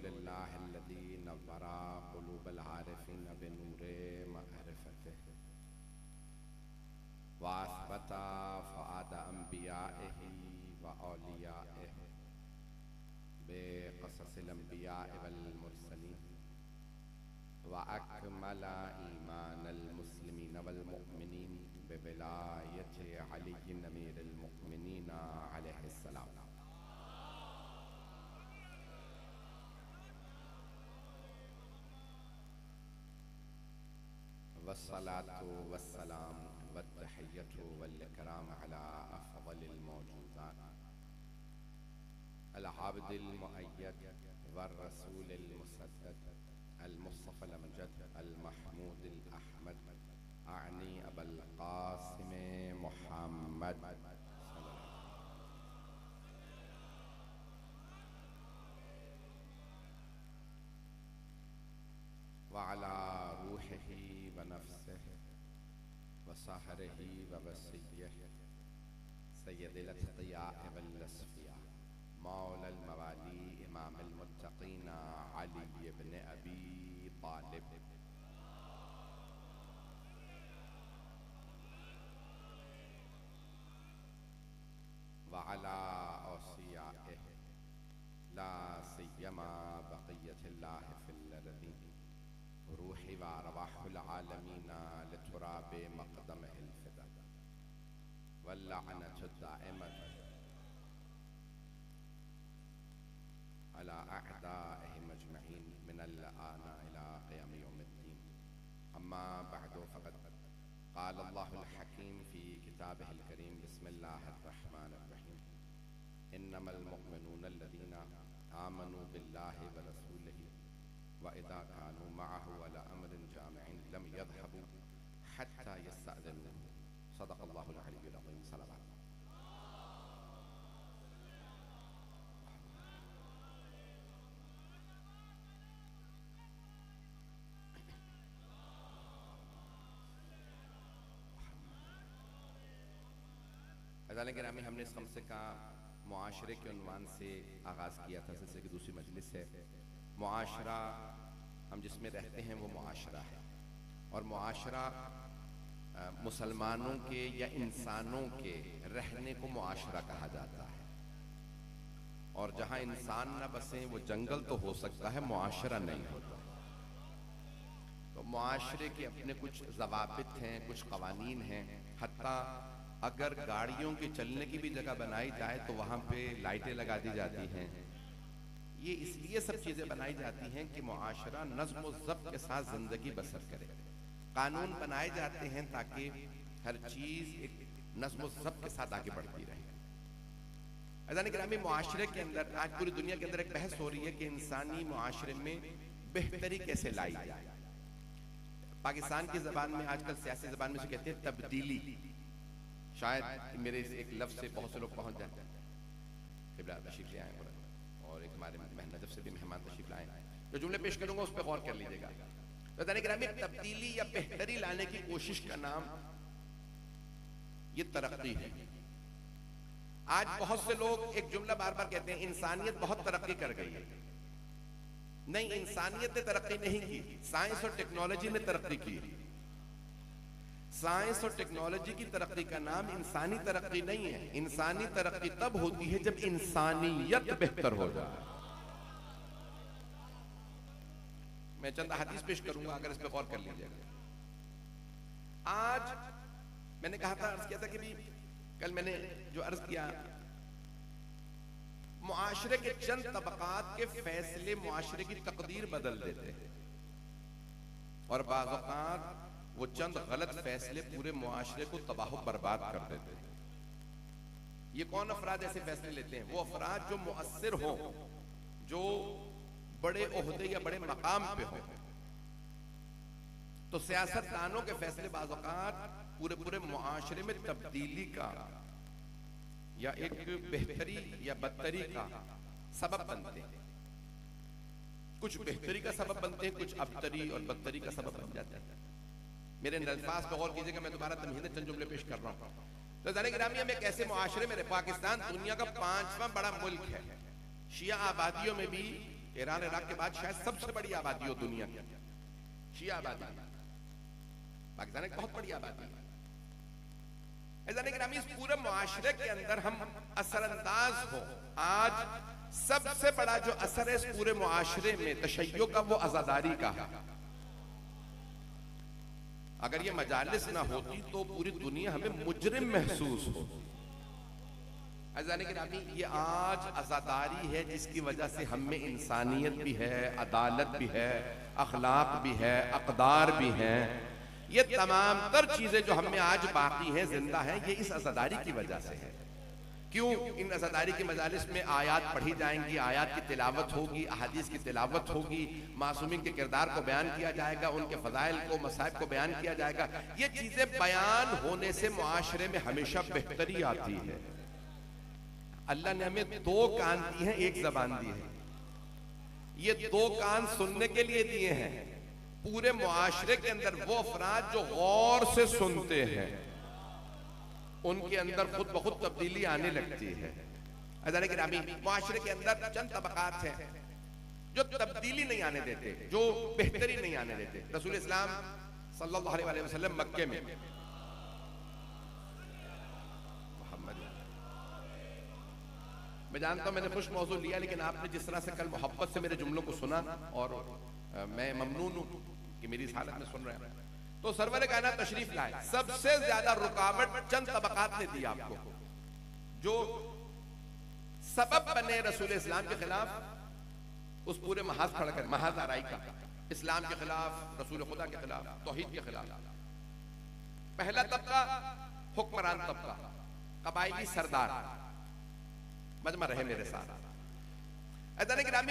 लिल्लाहिल्लज़ी नव्वरा क़ुलूबल आरिफ़ीन बिनूरे मअरिफ़तिही व असबता फ़ुआद अंबियाइही व औलियाइही बिक़ससिल अंबियाइ वल मुरसलीन व अकमला ईमानल मुस्लिमीन वल मुअमिनीन बिविलायति अली अमीरुल मुअमिनीन अलैहिस्सलाम। वस्सलातु वस्सलाम वत्तहिय्यतु वल इकराम अला अफ़ज़लिल मौजूदात अल आबिदिल मुअय्यद वर रसूलिल मुसद्दद अल मुस्तफ़ल अमजद अल महमूदिल अहमद आनी अबुल क़ासिम मुहम्मद व अला रूहिही व नफ्सिही व सहरिही व वसिय्यिही सय्यदिल अत्क़ियाए वल अस्फ़िया मौलल मवाली इमामुल मुत्तक़ीन अली इब्न अबी तालिब व अला औसियाइही ला सिय्यमा बक़िय्यतिल्लाहि फ़िल अर्ज़ीन रूही व अरवाहुल आलमीन लितुराबि मक़दमिहिल फ़िदा वल लअनतु दाइमतु अला अअदाइहि मजमईन मिनल आना इला क़ियाम यौमिद्दीन। अम्मा बअदु फ़क़द क़ाल अल्लाहुल हकीम फ़ी किताबिहिल करीम बिस्मिल्लाहिर रहमानिर रहीम इन्नमल मुअमिनूना अल्लज़ीना आमनू बिल्लाहि व रसूलिही व इज़ा कानू मअहू अला अम्रिन जामिइन लम यज़हबू हत्ता यस्तअज़िनूहु। सदक़ल्लाहुल अलिय्युल अज़ीम। सलावत। अज़ान गिरामी, हमने इस खमसे का मुआशरे के उन्वान से आगाज़ किया था। सिलसिले की दूसरी मजलिस है। मुआशरा, हम जिसमें रहते हैं वो मुआशरा है, और मुआशरा मुसलमानों के या इंसानों के रहने को मुआशरा कहा जाता है। और जहाँ इंसान न बसे वो जंगल तो हो सकता है, मुआशरा नहीं होता। तो मुआशरे के अपने कुछ ज़वाबित हैं, कुछ क़वानीन हैं। हत्ता अगर गाड़ियों के चलने की भी जगह बनाई जाए तो वहाँ पे लाइटें लगा दी जाती हैं। ये इसलिए सब चीज़ें बनाई जाती हैं कि मुआशरा नज़्म व ज़ब्त के साथ ज़िंदगी बसर करे। कानून बनाए जाते हैं ताकि हर चीज़ एक नज़्म व ज़ब्त के साथ आगे बढ़ती रहे। अज़ान गिरामी, मुआशरे के अंदर आज पूरी दुनिया के अंदर एक बहस हो रही है कि इंसानी मुआशरे में बेहतरी कैसे लाई जाए। पाकिस्तान की ज़बान में आजकल सियासी ज़बान में से कहते हैं तब्दीली। शायद मेरे इस एक लफ्ज़ से बहुत से लोग पहुंच जाते हैं। क़िबला तशरीफ़ ले आए और एक हमारे नजफ़ से भी मेहमान तशरीफ़ लाए। जो जुमले पेश करूंगा उस पर गौर कर लीजिएगा। तो गिरामी, तब्दीली या बेहतरी लाने की कोशिश का नाम ये तरक्की है। आज बहुत से लोग एक जुमला बार बार कहते हैं, इंसानियत बहुत तरक्की कर गई है। नहीं, इंसानियत ने तरक्की नहीं की, साइंस और टेक्नोलॉजी ने तरक्की की। साइंस और टेक्नोलॉजी की तरक्की का नाम इंसानी तरक्की नहीं है। इंसानी तरक्की तब होती है जब इंसानियत बेहतर हो जाए। मैं चंद हदीस पेश करूंगा, अगर इस पे गौर कर लीजिएगा। आज मैंने कहा था, अर्ज किया था कि भी कल मैंने जो अर्ज किया, मुआशरे के चंद तबकात के फैसले मुआशरे की तकदीर बदल देते हैं, और बाज़ औक़ात वो चंद गलत फैसले पूरे मुआशरे को तबाह बर्बाद कर देते हैं। ये कौन अफराद ऐसे फैसले लेते हैं? वो अफराद जो मुअस्सिर हो, जो बड़े ओहदे या बड़े मकाम पे हो। तो सियासतदानों के फैसले बाज़ औक़ात पूरे पूरे मुआशरे में तब्दीली का या एक बेहतरी या बदतरी का सबब बनते हैं। कुछ बेहतरी का सबब बनते हैं, कुछ अबतरी और बदतरी का सबब बन जाते हैं। मेरे अल्फाज पे गौर कीजिएगा, मैं दोबारा तमहीद चंद जुमले पेश कर रहा हूँ। तो ज़ाने गिरामी, हम एक ऐसे मुआशरे में, पाकिस्तान दुनिया का 5वां बड़ा मुल्क है। शिया आबादियों में भी ईरान इराक के बाद शायद सबसे बड़ी आबादी हो दुनिया की, शिया आबादी। पाकिस्तान एक बहुत बड़ी आबादी है। इस पूरे मुआशरे के अंदर हम असरअंदाज हो। आज सबसे बड़ा जो असर है इस पूरे मुआशरे में तशय्यो का, वो अज़ादारी का है। अगर ये मजालिस ना होती तो पूरी दुनिया हमें मुजरिम महसूस हो। ये आज अज़ादारी है जिसकी वजह से हम में इंसानियत भी है, अदालत भी है, अखलाक भी है, अक़दार भी हैं। ये तमाम तर चीजें जो हम में आज बाकी हैं, जिंदा हैं, ये इस अज़ादारी की वजह से है। क्यों? इन अज़ादारी की मजालिस में आयात पढ़ी जाएंगी, आयात की तिलावत होगी, अहादीस की तिलावत होगी, मासूमीन के किरदार को बयान किया जाएगा, उनके फजाइल को, मसाइब को बयान किया जाएगा। ये चीजें बयान होने से मुआशरे में हमेशा बेहतरी आती है। अल्लाह ने हमें दो कान दिए हैं, एक जबान दी है। ये दो कान सुनने के लिए दिए हैं। पूरे मुआशरे के अंदर वो अफराद जो गौर से सुनते हैं, उनके अंदर खुद ब खुद तब्दीली आने लगती है। मुआशरे के अंदर चंद तबकात हैं जो तब्दीली नहीं आने देते, जो बेहतरी नहीं आने देते। रसूल इस्लाम सल्लल्लाहु अलैहि वसल्लम मक्के में, मैं जानता हूं मैंने खुश मौजू लिया, लेकिन आपने जिस तरह से कल मोहब्बत से मेरे जुमलों को सुना और मैं ममनून हूं कि मेरी इस हालत में सुन रहे हैं, तो सरवर कायनात तशरीफ लाए। सबसे ज्यादा रुकावट चंद तबकात ने दी आपको, जो सबब बने रसूल इस्लाम के खिलाफ उस पूरे महाज खड़ा कर, महाज आराई का, इस्लाम के खिलाफ, रसूल खुदा के खिलाफ, तौहीद के खिलाफ। पहला तबका हुक्मरान तबका, कबायली सरदार, मजमा रहे मेरे साथ।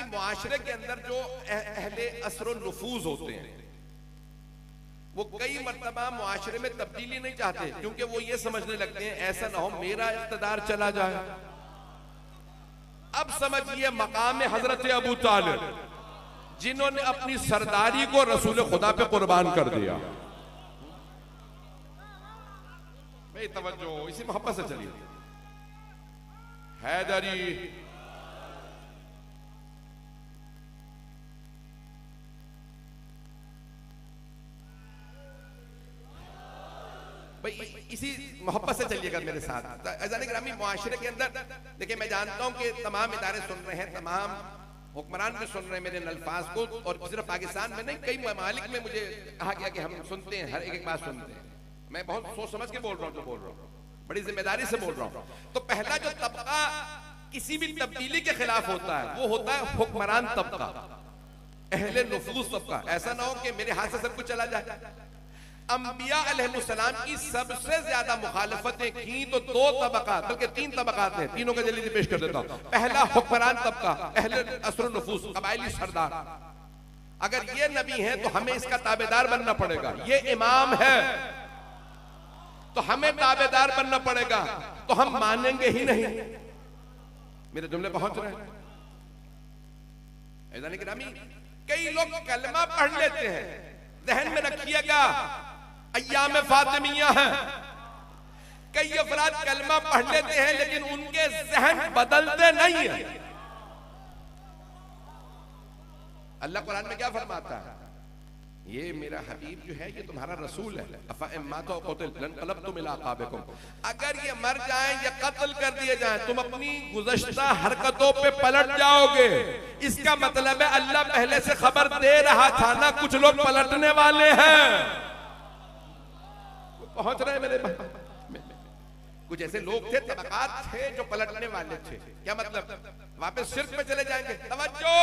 मुआशरे के अंदर जो अहले असर नुफूज होते हैं, वो कई मर्तबा मुआशरे में तब्दीली नहीं चाहते, क्योंकि वो ये समझने लगते हैं ऐसा ना हो मेरा इख्तिदार चला जाए। अब समझिए मकाम हजरत अबू तालिब, जिन्होंने अपनी सरदारी को रसूल खुदा पे कुर्बान कर दिया। भाई तवज्जो, इसी मोहब्बत से चलिए। हैदरी भाई इसी मोहब्बत से चलिएगा मेरे साथ। अज़ान-ए-गिरामी मुआशरे के अंदर देखिए, मैं जानता हूं कि तमाम इदारे सुन रहे हैं, तमाम हुक्मरान भी सुन रहे हैं मेरे अल्फाज को, और सिर्फ पाकिस्तान में नहीं, कई ममालिक में मुझे कहा गया कि हम सुनते हैं, हर एक बात सुनते हैं। मैं बहुत सोच समझ के बोल रहा हूँ, जो बोल रहा हूँ बड़ी जिम्मेदारी से बोल रहा हूँ। तो पहला जो तबका किसी भी तब्दीली के खिलाफ होता है, वो होता है हुक्मरान तबका, अहले नुफूस तबका। ऐसा ना हो कि मेरे हाथ से सब कुछ चला जाए। अंबिया अलैहिस्सलाम की सबसे ज्यादा मुखालफतें की तो दो तबका, बल्कि तीन तबकात हैं, तीनों का जल्दी पेश कर देता हूं। पहला हुक्मरान तबका, अहले असर नुफूस, कबायली सरदार। अगर ये नबी है तो हमें इसका ताबेदार बनना पड़ेगा। ये इमाम है तो हमें ताबेदार बनना पड़ेगा, तो हम मानेंगे ही नहीं। मेरे जुमले पहुंच रहे हैं? कई लोग कलमा पढ़ लेते हैं, ज़हन में रखिएगा अय्याम फातिमिया है। कई अफराद कलमा पढ़ लेते हैं लेकिन उनके ज़हन बदलते नहीं है। अल्लाह कुरान में क्या फरमाता है? ये मेरा हबीब जो है, ये तुम्हारा रसूल है। अगर ये मर जाएं या कत्ल कर दिए जाएं, तुम अपनी गुज़श्ता हरकतों पे पलट जाओगे। इसका मतलब है अल्लाह पहले से खबर दे रहा था ना, कुछ लोग पलटने वाले हैं। पहुंच रहे हैं मेरे कुछ ऐसे लोग थे, तबकात थे जो पलटने वाले थे। क्या मतलब? वापस शिर्क पे चले जाएंगे। तवज्जो,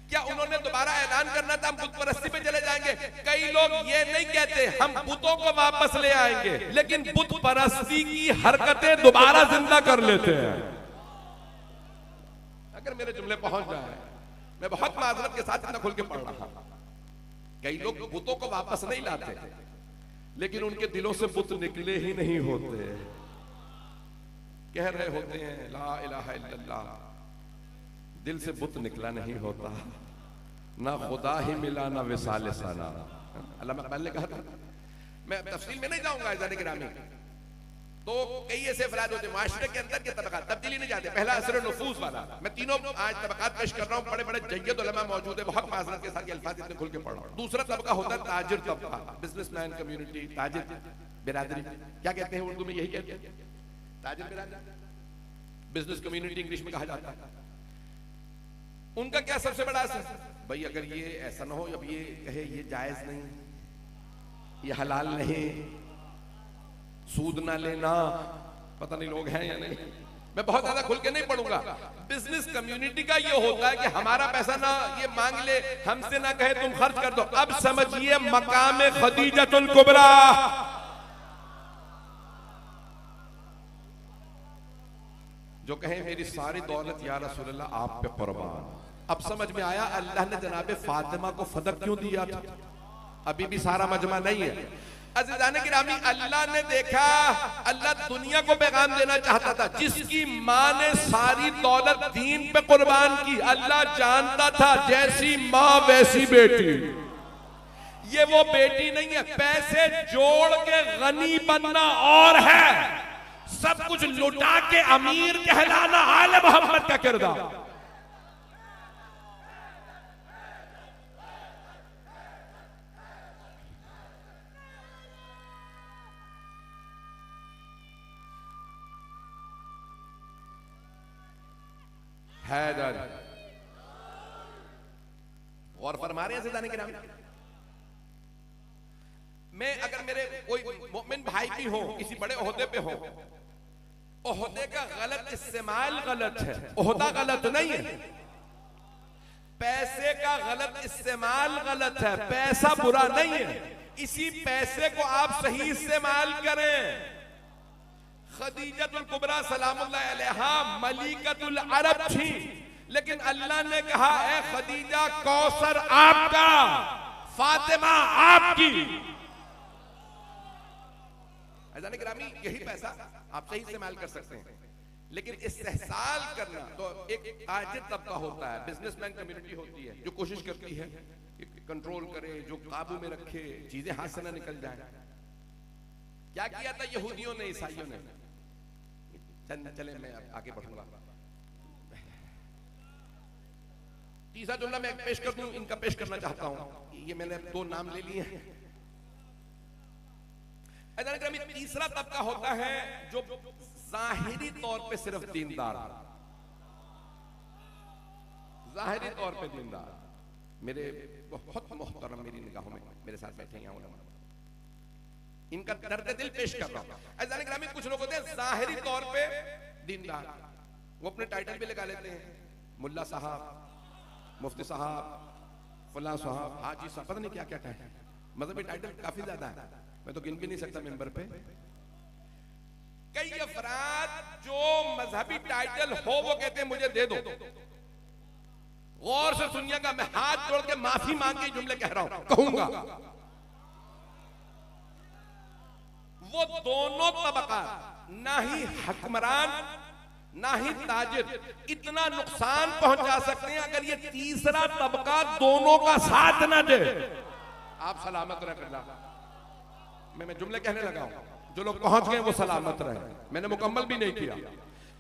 क्या उन्होंने दोबारा ऐलान करना था हम बुत परस्ती पे चले जाएंगे? कई लोग ये नहीं कहते हम बुतों को वापस ले आएंगे, लेकिन बुत परस्ती की हरकतें दोबारा जिंदा कर लेते हैं। अगर मेरे जुमले पहुंच जाए, मैं बहुत माजरत के साथ इतना खुल के पढ़ रहा हूं। कई लोग बुतों को वापस नहीं लाते, लेकिन उनके दिलों से बुत निकले ही नहीं होते। कह रहे होते हैं ला इलाहा इल्लल्लाह, दिल से बुत निकला नहीं होता। ना खुदा ही मिला ना विसाल सना। अल्लाह मैं पहले कहा था, मैं तफसील में नहीं जाऊंगा। जाने गिरामी तो कई ऐसे अफराद होते हैं माशरे के अंदर के तबका तब्दीली नहीं जाते। पहला असर नफूस वाला, मैं तीनों आज तबकात पेश कर रहा हूँ, बड़े बड़े जय्यद उलमा मौजूद है, बहुत माजरत के साथ ये अल्फाज इतने खुल के पढ़ रहा हूँ। दूसरा तबका होता है ताजिर तबका, बिजनेसमैन कम्युनिटी, ताजिर बिरादरी, क्या कहते हैं उर्दू में, यही कहते हैं ताजिर बिरादरी, बिजनेस कम्युनिटी इंग्लिश में कहा जाता है। उनका क्या सबसे बड़ा असर, भाई अगर ये ऐसा ना हो, अब ये कहे ये जायज नहीं, ये हलाल नहीं, सूद ना लेना, पता नहीं लोग हैं या नहीं, मैं बहुत ज्यादा खुल के नहीं पढ़ूंगा। बिजनेस कम्युनिटी का ये होता है कि हमारा पैसा ना ये मांग ले, हमसे ना कहे तुम खर्च कर दो। अब समझिए मकाम खदीजतुल कुबरा, जो कहे मेरी सारी दौलत या रसूलल्लाह आप पे कुर्बान। अब समझ में आया अल्लाह ने जनाबे फातिमा को फदक क्यों दिया था। अभी भी सारा मजमा नहीं है अज़ीज़ान गिरामी। अल्लाह ने देखा, अल्लाह दुनिया को पैगाम देना चाहता था, जिसकी माँ ने सारी दौलत दीन पे कुर्बान की, अल्लाह जानता था जैसी माँ वैसी बेटी। ये वो बेटी नहीं है, पैसे जोड़ के गनी बनना और है, सब कुछ लुटा के अमीर कहलाना आले मोहम्मद का किरदार। हैदर और फरमा रहे हैं ज़िदाने के नाम। मैं अगर मेरे कोई मोमिन भाई भी हो, किसी बड़े ओहदे पे हो, ओहदे का गलत इस्तेमाल गलत है, ओहदा गलत नहीं है, पैसे का गलत इस्तेमाल गलत है, पैसा बुरा नहीं है, इसी पैसे को आप सही इस्तेमाल करें। खदीजतुल कुबरा सलामुल्लाह अलैहा मलिकतुल अरब थी, लेकिन अल्लाह ने कहा ए खदीजा कौसर आपका, फातिमा आपकी। अज़ीज़ान गिरामी यही पैसा आप सही इस्तेमाल कर सकते हैं, लेकिन इस्तेहसाल करना तो एक ताजिर तबका होता है, बिजनेसमैन कम्युनिटी होती है जो कोशिश करती है कि कंट्रोल करे, जो काबू में रखे, चीजें हाथ से ना निकल जाए। क्या किया था यहूदियों ने, ईसाइयों ने, चले मैं आगे बढ़ूंगा। तीसरा जुमला मैं पेश कर दूं, इनका पेश करना चाहता हूं, ये मैंने दो नाम ले लिए हैं। तीसरा तबका होता है जो जाहिरी तौर पे सिर्फ दीनदार, जाहिरी तौर पे दीनदार। मेरे बहुत मोहतरम मेरी निगाहों में मेरे साथ बैठे हैं उलमा, इनका दर्द दिल पेश कर रहा हूं। अज़ीज़ान गिरामी कुछ लोग होते हैं जाहिरी तौर पे दीनदार, वो अपने टाइटल भी लगा लेते हैं, मुल्ला साहब, मुफ्ती साहब, फलां साहब, हाजी साहब, पता नहीं क्या क्या टाइटल, मतलब ये टाइटल काफी ज्यादा है, मैं तो गिन भी नहीं सकता मेंबर पे। कई अफराद जो मजहबी टाइटल हो वो कहते हैं मुझे दे दो। गौर से सुनिएगा, मैं हाथ जोड़ के माफी मांग के जुमले कह रहा हूं, कहूंगा। वो दोनों तबका, ना ही हुक्मरान ना ही ताजिर, इतना नुकसान पहुंचा सकते हैं अगर ये तीसरा तबका दोनों का साथ ना दे। आप सलामत रहे। मैं जुमले कहने लगा हूं, जो लोग पहुंच गए वो सलामत रहे, मैंने मुकम्मल भी नहीं किया।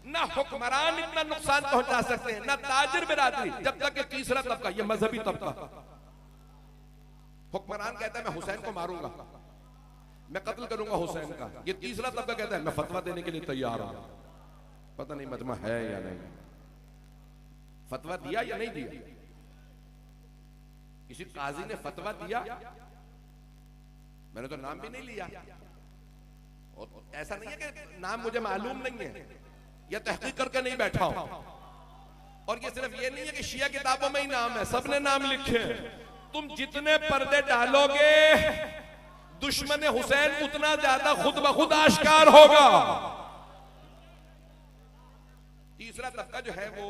ना हुक्मरान इतना नुकसान पहुंचा सकते हैं, ना ताजिर बिरादरी, जब तक ये तीसरा तबका, ये मजहबी तबका। हुक्मरान कहता है मैं हुसैन को मारूंगा, मैं कत्ल करूंगा हुसैन का। ये तीसरा तबका कहता है मैं फतवा देने के लिए तैयार हूं। पता नहीं मजमा है या नहीं, फतवा दिया या नहीं दिया, किसी काजी ने फतवा दिया, मैंने तो नाम भी नहीं लिया। और ऐसा नहीं है कि नाम मुझे मालूम नहीं है या तहकीक करके नहीं बैठा हूं। और ये सिर्फ ये नहीं है कि शिया किताबों में ही नाम है, सबने नाम लिखे। तुम जितने पर्दे डालोगे दुश्मन हुसैन उतना ज्यादा खुद ब खुद आश्कार होगा। तीसरा तबका जो है वो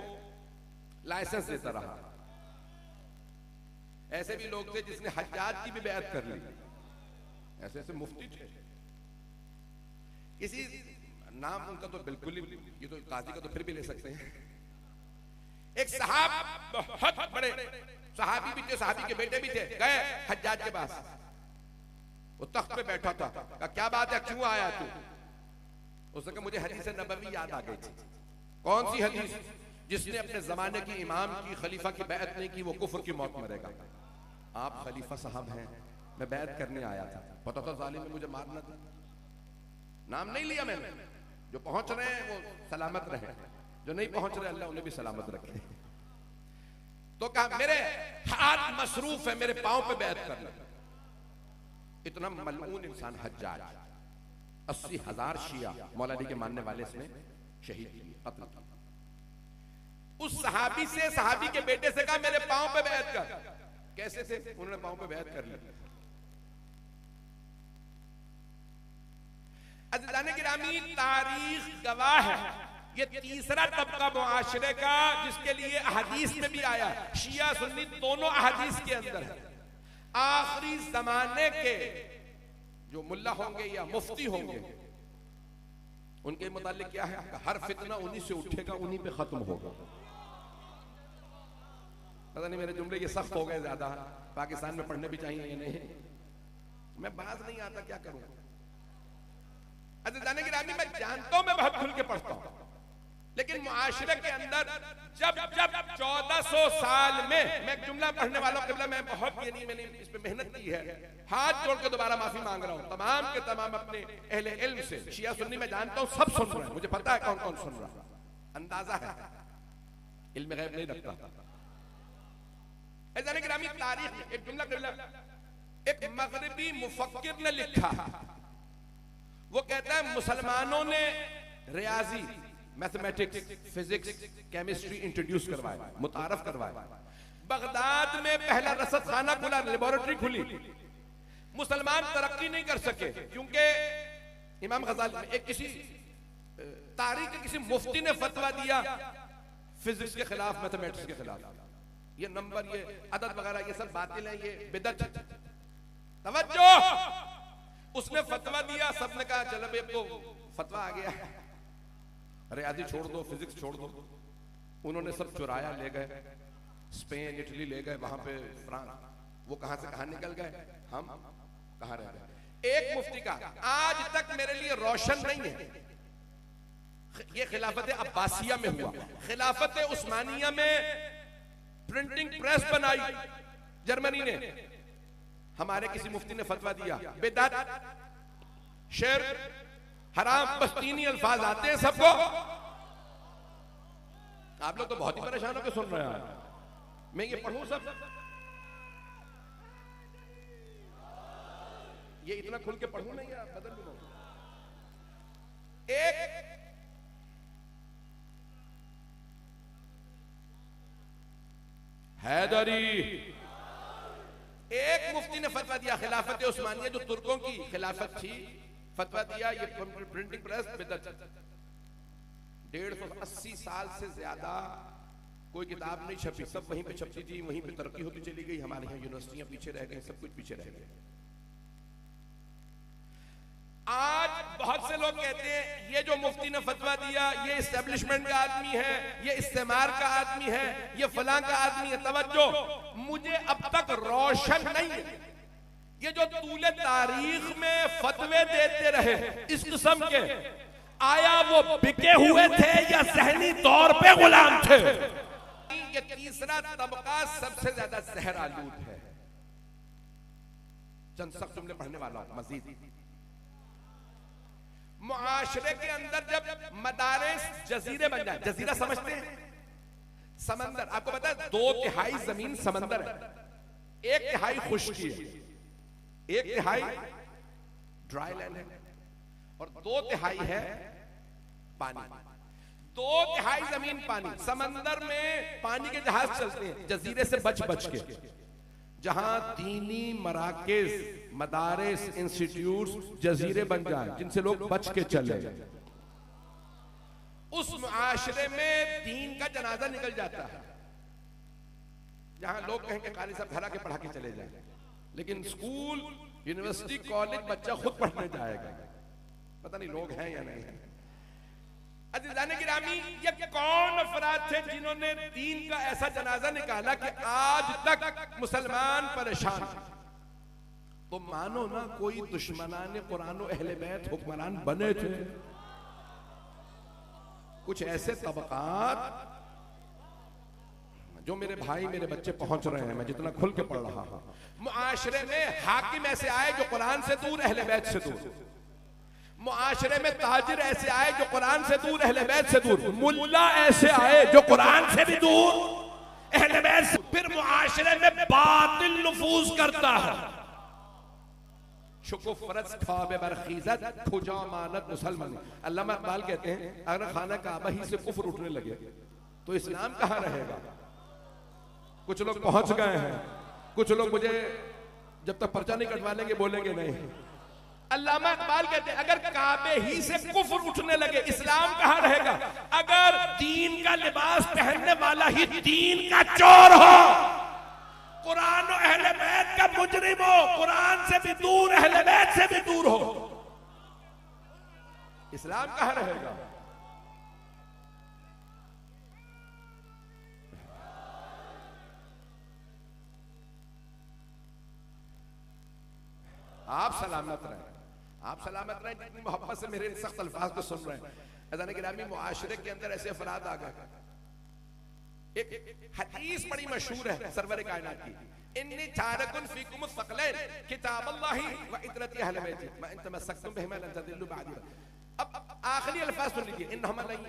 लाइसेंस देता रहा। ऐसे भी लोग थे जिसने हज्जाज की भी बैत कर ली, ऐसे ऐसे मुफ्ती थे। किसी नाम उनका तो बिल्कुल ही, ये तो काजी का तो फिर भी ले सकते हैं। एक साहब बहुत बड़े सहाबी भी थे, सहाबी के बेटे भी थे, गए हज्जाज के पास, वो तख्त पे बैठा था, क्या बात है क्यों आया तू? उसने कहा मुझे हदीस नबवी याद आ गई थी। कौन सी हदीस? जिसने अपने जमाने की इमाम की खलीफा की बैअत नहीं की वो कुफ्र की मौत मरेगा। आप खलीफा साहब हैं, मैं बैअत करने आया था, पता था जालिम ने मुझे मारना था, नाम नहीं लिया मैंने। जो पहुंच रहे हैं वो सलामत रहे, जो नहीं पहुंच रहे अल्लाह उन्हें भी सलामत रखे। तो कहा मेरे हाथ मसरूफ है, मेरे पांव पे बैअत कर ले। इतना मलऊन इंसान हज्जाज, 80,000 शिया मौला अली के मानने वाले इसने शहीद किए, कत्ल किया। उस सहाबी से, सहाबी के बेटे से कहा मेरे पांव पे बैअत कर। कैसे से? उन्होंने पांव पे बैअत कर ली। अज़ीज़ान गिरामी, तारीख गवाह है, ये तीसरा तबका मुआशरे का जिसके लिए अहदीस में भी आया, शिया सुन्नी दोनों अहदीस के अंदर है। आखिरी जमाने के जो मुल्ला होंगे या मुफ्ती होंगे उनके मुतालिक क्या है? हर फितना उन्हीं से उठेगा, उन्हीं पे खत्म होगा। पता नहीं मेरे जुमले ये सख्त हो गए ज्यादा, पाकिस्तान में पढ़ने भी चाहिए या नहीं, मैं बाज नहीं आता, क्या करूं। अज़ीज़ान गिरामी, मैं जानता हूं मैं बहुत खुल के पढ़ता हूं, लेकिन मुआशरे के अंदर जब 1400 साल में, मैं जुमला पढ़ने वालों के, मैं बहुत मैंने इस पे मेहनत की है, हाथ जोड़ के दोबारा माफी मांग रहा हूं तमाम के तमाम अपने अहले इल्म से। शिया सुन्नी में जानता हूं सब सुन रहे हैं, मुझे पता है कौन कौन सुन रहा है, अंदाजा है, इल्म गैब नहीं रखता। अज़ीज़ान गिरामी, तारीख में एक जुमला एक मगरिबी मुफक्किर ने लिखा, वो कहता है मुसलमानों ने रियाजी, मैथमेटिक्स, फिजिक्स, केमिस्ट्री इंट्रोड्यूस करवाया, मुतारफ करवाया। बगदाद में पहला रसद खाना खुला, लेबोरेटरी खुली। मुसलमान तरक्की नहीं कर सके क्योंकि इमाम गजाली ने एक किसी तारीख के किसी मुफ्ती ने फतवा दिया फिजिक्स के खिलाफ, मैथमेटिक्स के खिलाफ, ये नंबर, ये अदद वगैरह, ये सब बातिल है, ये बिदअत है। तवज्जो, उसने फतवा दिया, सबने कहा चलो भाई अब तो फतवा आ गया, रियाजी छोड़ दो, फिजिक्स छोड़ दो। उन्होंने सब चुराया, ले गए स्पेन, इटली ले गए, वहां पे फ्रांस, वो कहां से कहां निकल गए, हम कहां रह गए। एक मुफ्ती का आज तक मेरे लिए रोशन नहीं है, ये खिलाफत अब्बासिया में हुआ, खिलाफत उस्मानिया में प्रिंटिंग प्रेस बनाई जर्मनी ने, हमारे किसी मुफ्ती ने फतवा दिया बिदअत, शिर्क, हराम, बस 3 ही अल्फाज आते हैं सबको। आप लोग तो बहुत ही परेशान होकर सुन रहे हैं, मैं ये पढ़ूं सब, ये इतना खुल के पढ़ूं नहीं, यार बदल दो। एक हैदरी, एक मुफ्ती ने फतवा दिया, खिलाफत उस्मानिया जो तुर्कों की खिलाफत थी, फतवा दिया ये प्रिंटिंग प्रेस बिदअत। 150 साल से ज्यादा कोई किताब नहीं छपी, सब वहीं पे छपती थी, वहीं पे तरक्की होती चली गई। हमारे यहाँ यूनिवर्सिटियां पीछे रह गई, सब कुछ पीछे रह गए। आज बहुत से लोग कहते हैं ये जो मुफ्ती ने फतवा दिया ये इस्टेब्लिशमेंट का आदमी है, ये इस्तेमार का आदमी है, ये फलां का आदमी है। तवज्जो, मुझे अब तक रोशन नहीं है ये जो तूले तारीख में फतवे देते रहे इस किस्म के, आया वो बिके हुए थे या ज़हनी तौर पे गुलाम थे। ये तीसरा तबका सबसे ज्यादा जहर आलूद है। चंद सख्त जुमले पढ़ने वाला हूं मजीद। मुआशरे के अंदर जब मदारिस जजीरे बन जाए, जजीरा समझते हैं समंदर, आपको पता है 2/3 जमीन समंदर है, 1/3 खुश्की है, 1/3 ड्राई लैंड है और 2/3 है पानी। 2/3 जमीन पानी। समंदर में पानी के जहाज चलते हैं जजीरे से बच बच के, जहां दीनी मराकिज, मदारिस, इंस्टीट्यूट जजीरे बन जाए जिनसे लोग बच के चले। उस मुआशरे में दीन का जनाजा निकल जाता है, जहां लोग कहेंगे कारी साहब घर आके पढ़ा के चले जाए, लेकिन स्कूल, यूनिवर्सिटी, कॉलेज बच्चा खुद पढ़ने जाएगा। पता नहीं लोग हैं या नहीं है। अज़ीज़ान गिरामी, ये कौन अफराद थे जिन्होंने दीन का ऐसा जनाजा निकाला कि आज तक मुसलमान परेशान। तो मानो ना कोई दुश्मनाने कुरान और अहले बैत हुक्मरान बने थे। कुछ ऐसे तबकात जो मेरे भाई मेरे बच्चे पहुंच रहे हैं, मैं जितना खुल के पढ़ रहा हूं, मुआशरे में हाकिम ऐसे आए जो कुरान से दूर, अहले बैत से दूर, मुआशरे में ताजिर ऐसे आए जो कुरान से दूर, अहले बैत से दूर, मुल्ला ऐसे आए जो कुरान से भी दूर, अहले बैत से, फिर मुआशरे में बातिल नुफूज करता है। शुकुफ फरज ख्वाब बरखीजत खुजा मानत मुसलमान। अल्लामा इकबाल कहते हैं अगर खाना काबा ही से कुफ्र उठने लगे तो इस्लाम कहां रहेगा। कुछ लोग पहुंच गए हैं, कुछ लोग मुझे जब तक पर्चा नहीं कटवा लेंगे बोलेंगे नहीं। अल्लामा इकबाल कहते हैं अगर काबे ही से कुफ्र उठने लगे इस्लाम कहां रहेगा। अगर दीन का लिबास पहनने वाला ही दीन का चोर हो, कुरान और अहले बैत का मुजरिम हो, कुरान से भी दूर अहले बैत से भी दूर हो, इस्लाम कहां रहेगा। आप सलामत रहें, आप सलामत रहें जितनी मोहब्बत से मेरे इन सख्त अल्फाज को सुन रहे हैं। अज़ान गिरामी, मुआशरे के अंदर ऐसे अफराद आ गए। एक हदीस बड़ी मशहूर है सरवर कायनात की, इन्नी तारकुन फीकुम सक़लैन किताबुल्लाहि व इतरती अहले बैती मा इन तमस्सकतुम बिहिमा लन तदिल्लु बअदी। अब आखिरी अल्फाज सुन लीजिए, इन्नहुमा लन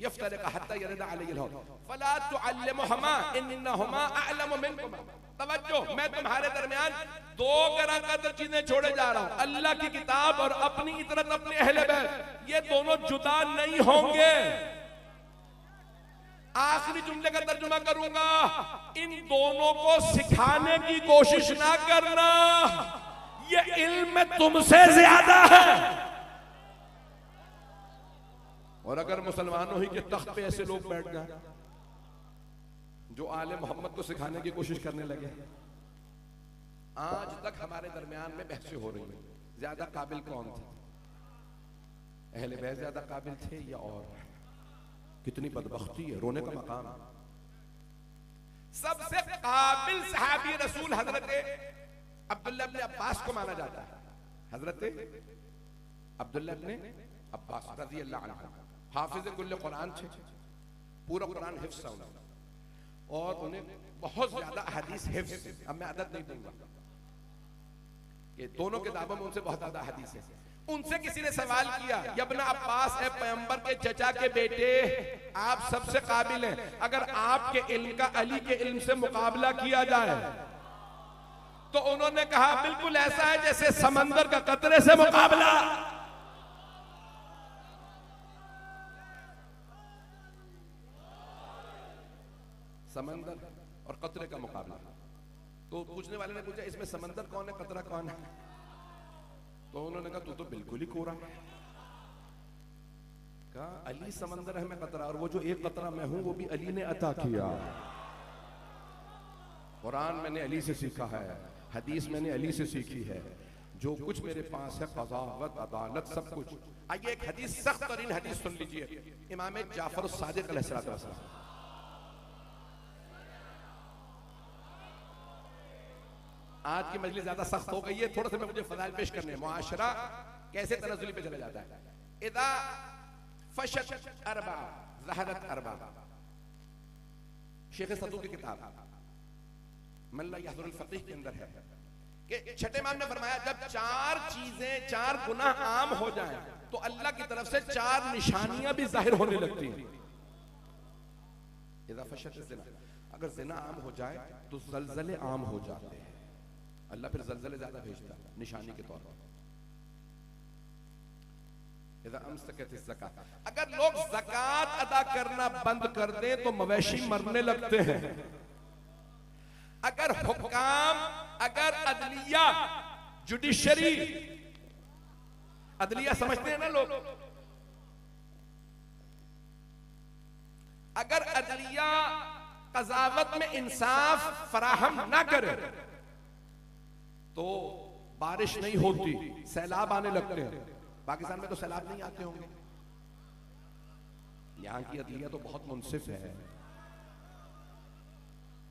यफ्तरिका हत्ता यरदा अलैहिल हौद फला तुअल्लिमुहुमा इन्नहुमा अअलमु मिनकुम। तवज्जो, मैं तुम्हारे दरमियान दो गरा कदर चीजें छोड़े जा रहा हूं, अल्लाह की किताब और अपनी इतरत, अपने अहले बैत। ये दोनों जुदा नहीं होंगे। आखिरी जुमले का तर्जुमा करूंगा, इन दोनों को सिखाने की कोशिश ना करना, ये इल्म में तुमसे ज्यादा है। और अगर मुसलमानों ही के तख्त पे ऐसे लोग बैठ जाए जो आले मोहम्मद को सिखाने की कोशिश करने लगे। आज तक हमारे दरमियान में बहसें हो रही हैं, ज्यादा काबिल कौन थे, अहले बैत ज्यादा काबिल थे या और। कितनी बदबख्ती है, रोने का मकाम। सबसे काबिल सहाबी रसूल हजरत अब्दुल्लाह इब्ने अब्बास को माना जाता है। हजरत अब्दुल्लाह इब्ने अब्बास रज़ियल्लाहु अन्हु हाफिज़ कुल्ल कुरान थे, पूरा कुरान हिफ्ज़ था उन्हें, और उन्हें बहुत ज्यादा हदीस हिफ्ज़। अब मैं आदत नहीं दूंगा कि दोनों किताबों में उनसे बहुत ज्यादा हदीस है। उनसे किसी ने सवाल किया, यब्ना अब्बास, ए पैगंबर के चचा के बेटे, आप सबसे काबिल हैं, अगर आपके इल्म का अली के इल्म से मुकाबला किया जाए तो उन्होंने कहा बिल्कुल ऐसा है जैसे समंदर का कतरे से मुकाबला। समंदर और कतरे का मुकाबला। तो पूछने वाले ने पूछा इसमें समंदर कौन है, कतरा कौन है। तो उन्होंने कहा तू तो बिल्कुल ही कोरा। कहा अली समंदर है, मैं कतरा, और वो जो एक कतरा मैं हूं वो भी अली ने अता किया। कुरान मैंने अली से सीखा है, हदीस मैंने अली से सीखी है, जो कुछ मेरे पास है क़ज़ावत अदालत सब कुछ। आइए एक हदीस, सख्त तरीन हदीस सुन लीजिए, इमाम जाफर सादिक अलैहिस्सलाम। आज की मजलिस ज्यादा सख्त हो गई है, थोड़ा सा मैं मुझे फजाइल पेश करने हैं। मुआशरा कैसे तनज़्ज़ुली पे चला जाता है। इदा फशत अरबा ज़हरत अरबा, शेख सदूक की किताब मन ला यहज़ुरुल फ़क़ीह के अंदर है कि छठे इमाम ने फरमाया जब चार चीजें, चार गुनाह आम हो जाएं तो अल्लाह की तरफ से चार निशानियां भी जाहिर होने लगती हैं। इदा फशत ज़िना, अगर ज़िना आम हो जाए तो ज़लज़ले आम हो जाते हैं, अल्लाह फिर ज़लज़ले ज्यादा भेजता है निशानी के तौर पर। अगर लोग ज़कात अदा करना बंद कर दें तो मवेशी मरने लगते हैं। अगर हुक्काम, अगर अदलिया, जुडिशरी, अदलिया समझते हैं ना लोग, अगर अदलिया कज़ावत में इंसाफ फराहम ना करे तो बारिश नहीं होती, सैलाब आने लगते हैं। पाकिस्तान में तो सैलाब नहीं आते होंगे, यहां की अदलिया तो बहुत मुनसिफ है।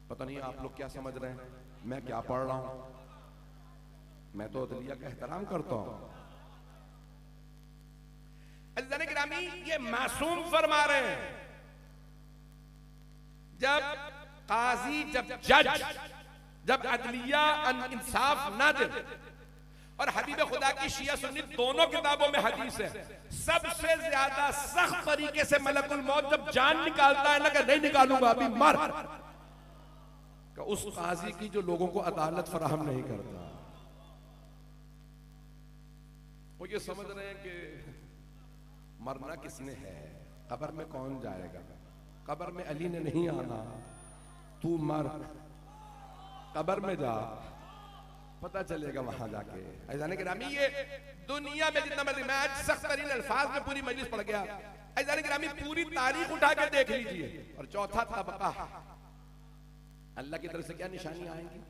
पता नहीं आप लोग क्या समझ रहे हैं, मैं क्या पढ़ रहा हूं। मैं तो अदलिया का एहतराम करता हूं। अज़ीज़ान गिरामी, गिरामी ये मासूम फरमा रहे हैं, जब काजी, जब जज, जब अदलिया इंसाफ ना दे, और हबीब खुदा की शिया सुन्नी दोनों किताबों में हदीस है, सबसे ज्यादा सख्त तरीके से मलकुल मौत जब जान निकालता है ना, कि नहीं निकालूंगा अभी मर, कि उस काजी की जो लोगों को अदालत फराहम नहीं करता। वो ये समझ रहे हैं कि मरना किसने है, कब्र में कौन जाएगा, कब्र में अली ने नहीं आना, तू मर, कब्र में जा, पता चलेगा वहां जाके। ऐज़ान गिरामी ये दुनिया में जितना मर्जी, मैं आज सख्त तरीन अल्फाज में पूरी मजलिस पढ़ गया, ऐज़ान गिरामी पूरी तारीख उठा के देख लीजिए। और चौथा तबका, अल्लाह की तरफ से क्या निशानी आएंगी,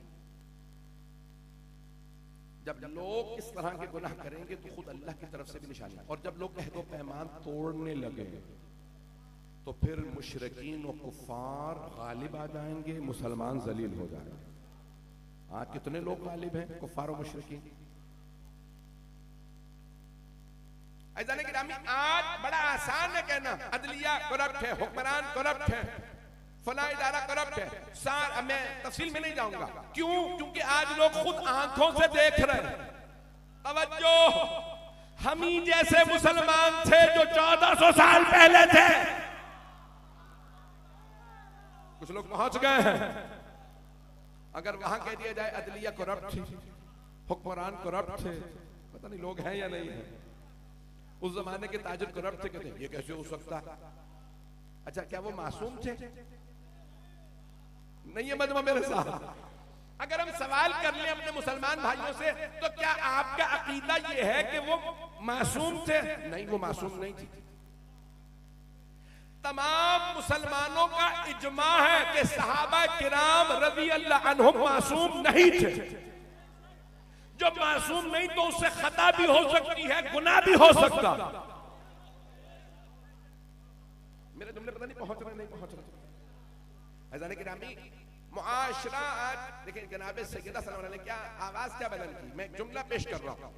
जब लोग इस तरह के गुनाह करेंगे तो खुद अल्लाह की तरफ से भी निशानी, और जब लोग अहद पैमान तोड़ने लगे तो फिर मुशरिकीन और कुफार गालिब आ जाएंगे, मुसलमान जलील हो जाएंगे। आज कितने लोग गालिब हैं, कुफार और मुशरिकीन। ऐज़ान गिरामी आज बड़ा आसान है कहना अदलिया करप्ट है, हुक्मरान करप्ट है, फला इदारा करप्ट है। मैं तफसील में नहीं जाऊंगा, क्यों? क्योंकि आज लोग खुद आंखों से देख रहे हैं। तवज्जो, हम ही जैसे मुसलमान थे जो 1400 साल पहले थे, कुछ लोग पहुंच गए हैं। अगर वहां कह दिया जाए अदलिया करप्ट थी, हुक्मरान करप्ट थे, पता नहीं लोग हैं या नहीं है। उस जमाने के ताजिर करप्ट थे, कहते ये कैसे हो सकता? अच्छा, क्या वो मासूम थे? नहीं है मजमा मेरे साथ। अगर हम सवाल कर लें अपने मुसलमान भाइयों से, तो क्या आपका अकीदा ये है कि वो मासूम थे? नहीं, वो मासूम नहीं थी। तमाम मुसलमानों का इजमा है कि सहाबा किराम रज़ी अल्लाह अन्हुम मासूम नहीं थे। जो मासूम नहीं तो उससे खता भी हो सकती है, गुनाह भी हो सकता। मेरे जुमले पता नहीं पहुंच रहे, नहीं पहुंच रहे। ऐज़ान गिरामी, मुआशरा आज देखिए, जनाब सैयदा सल्लल्लाहु अलैहि वसल्लम ने क्या आवाज क्या बुलंद की। मैं जुमला पेश कर रहा हूं,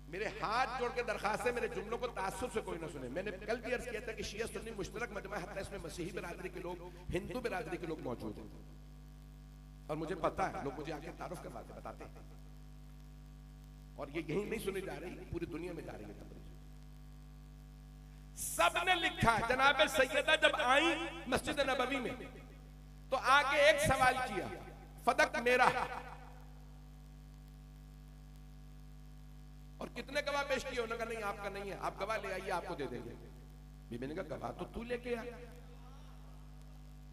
मेरे हाथ जोड़ के दरखास्त है, मेरे जुमलों को तासुब से कोई ना सुने। मैंने कल भी अर्ज किया था कि शिया सुन्नी मुश्तरक मजमा है, इसमें मसीही बिरादरी के लोग, हिंदू बिरादरी के लोग मौजूद हैं, और मुझे पता है, लोग मुझे आके तारुफ करवाते बताते हैं, और ये यही नहीं सुनी जा रही, पूरी दुनिया में जा रही है तबलीग। सबने लिखा है, जनाब सैयदा जब आई मस्जिद नबवी में तो आके एक सवाल किया, फदक मेरा, और कितने गवाह पेश किए? उन्होंने कहा नहीं आपका नहीं है, आप गवाह ले आइए, आपको दे देंगे। बीबी ने कहा गवाह तो तू लेके आ,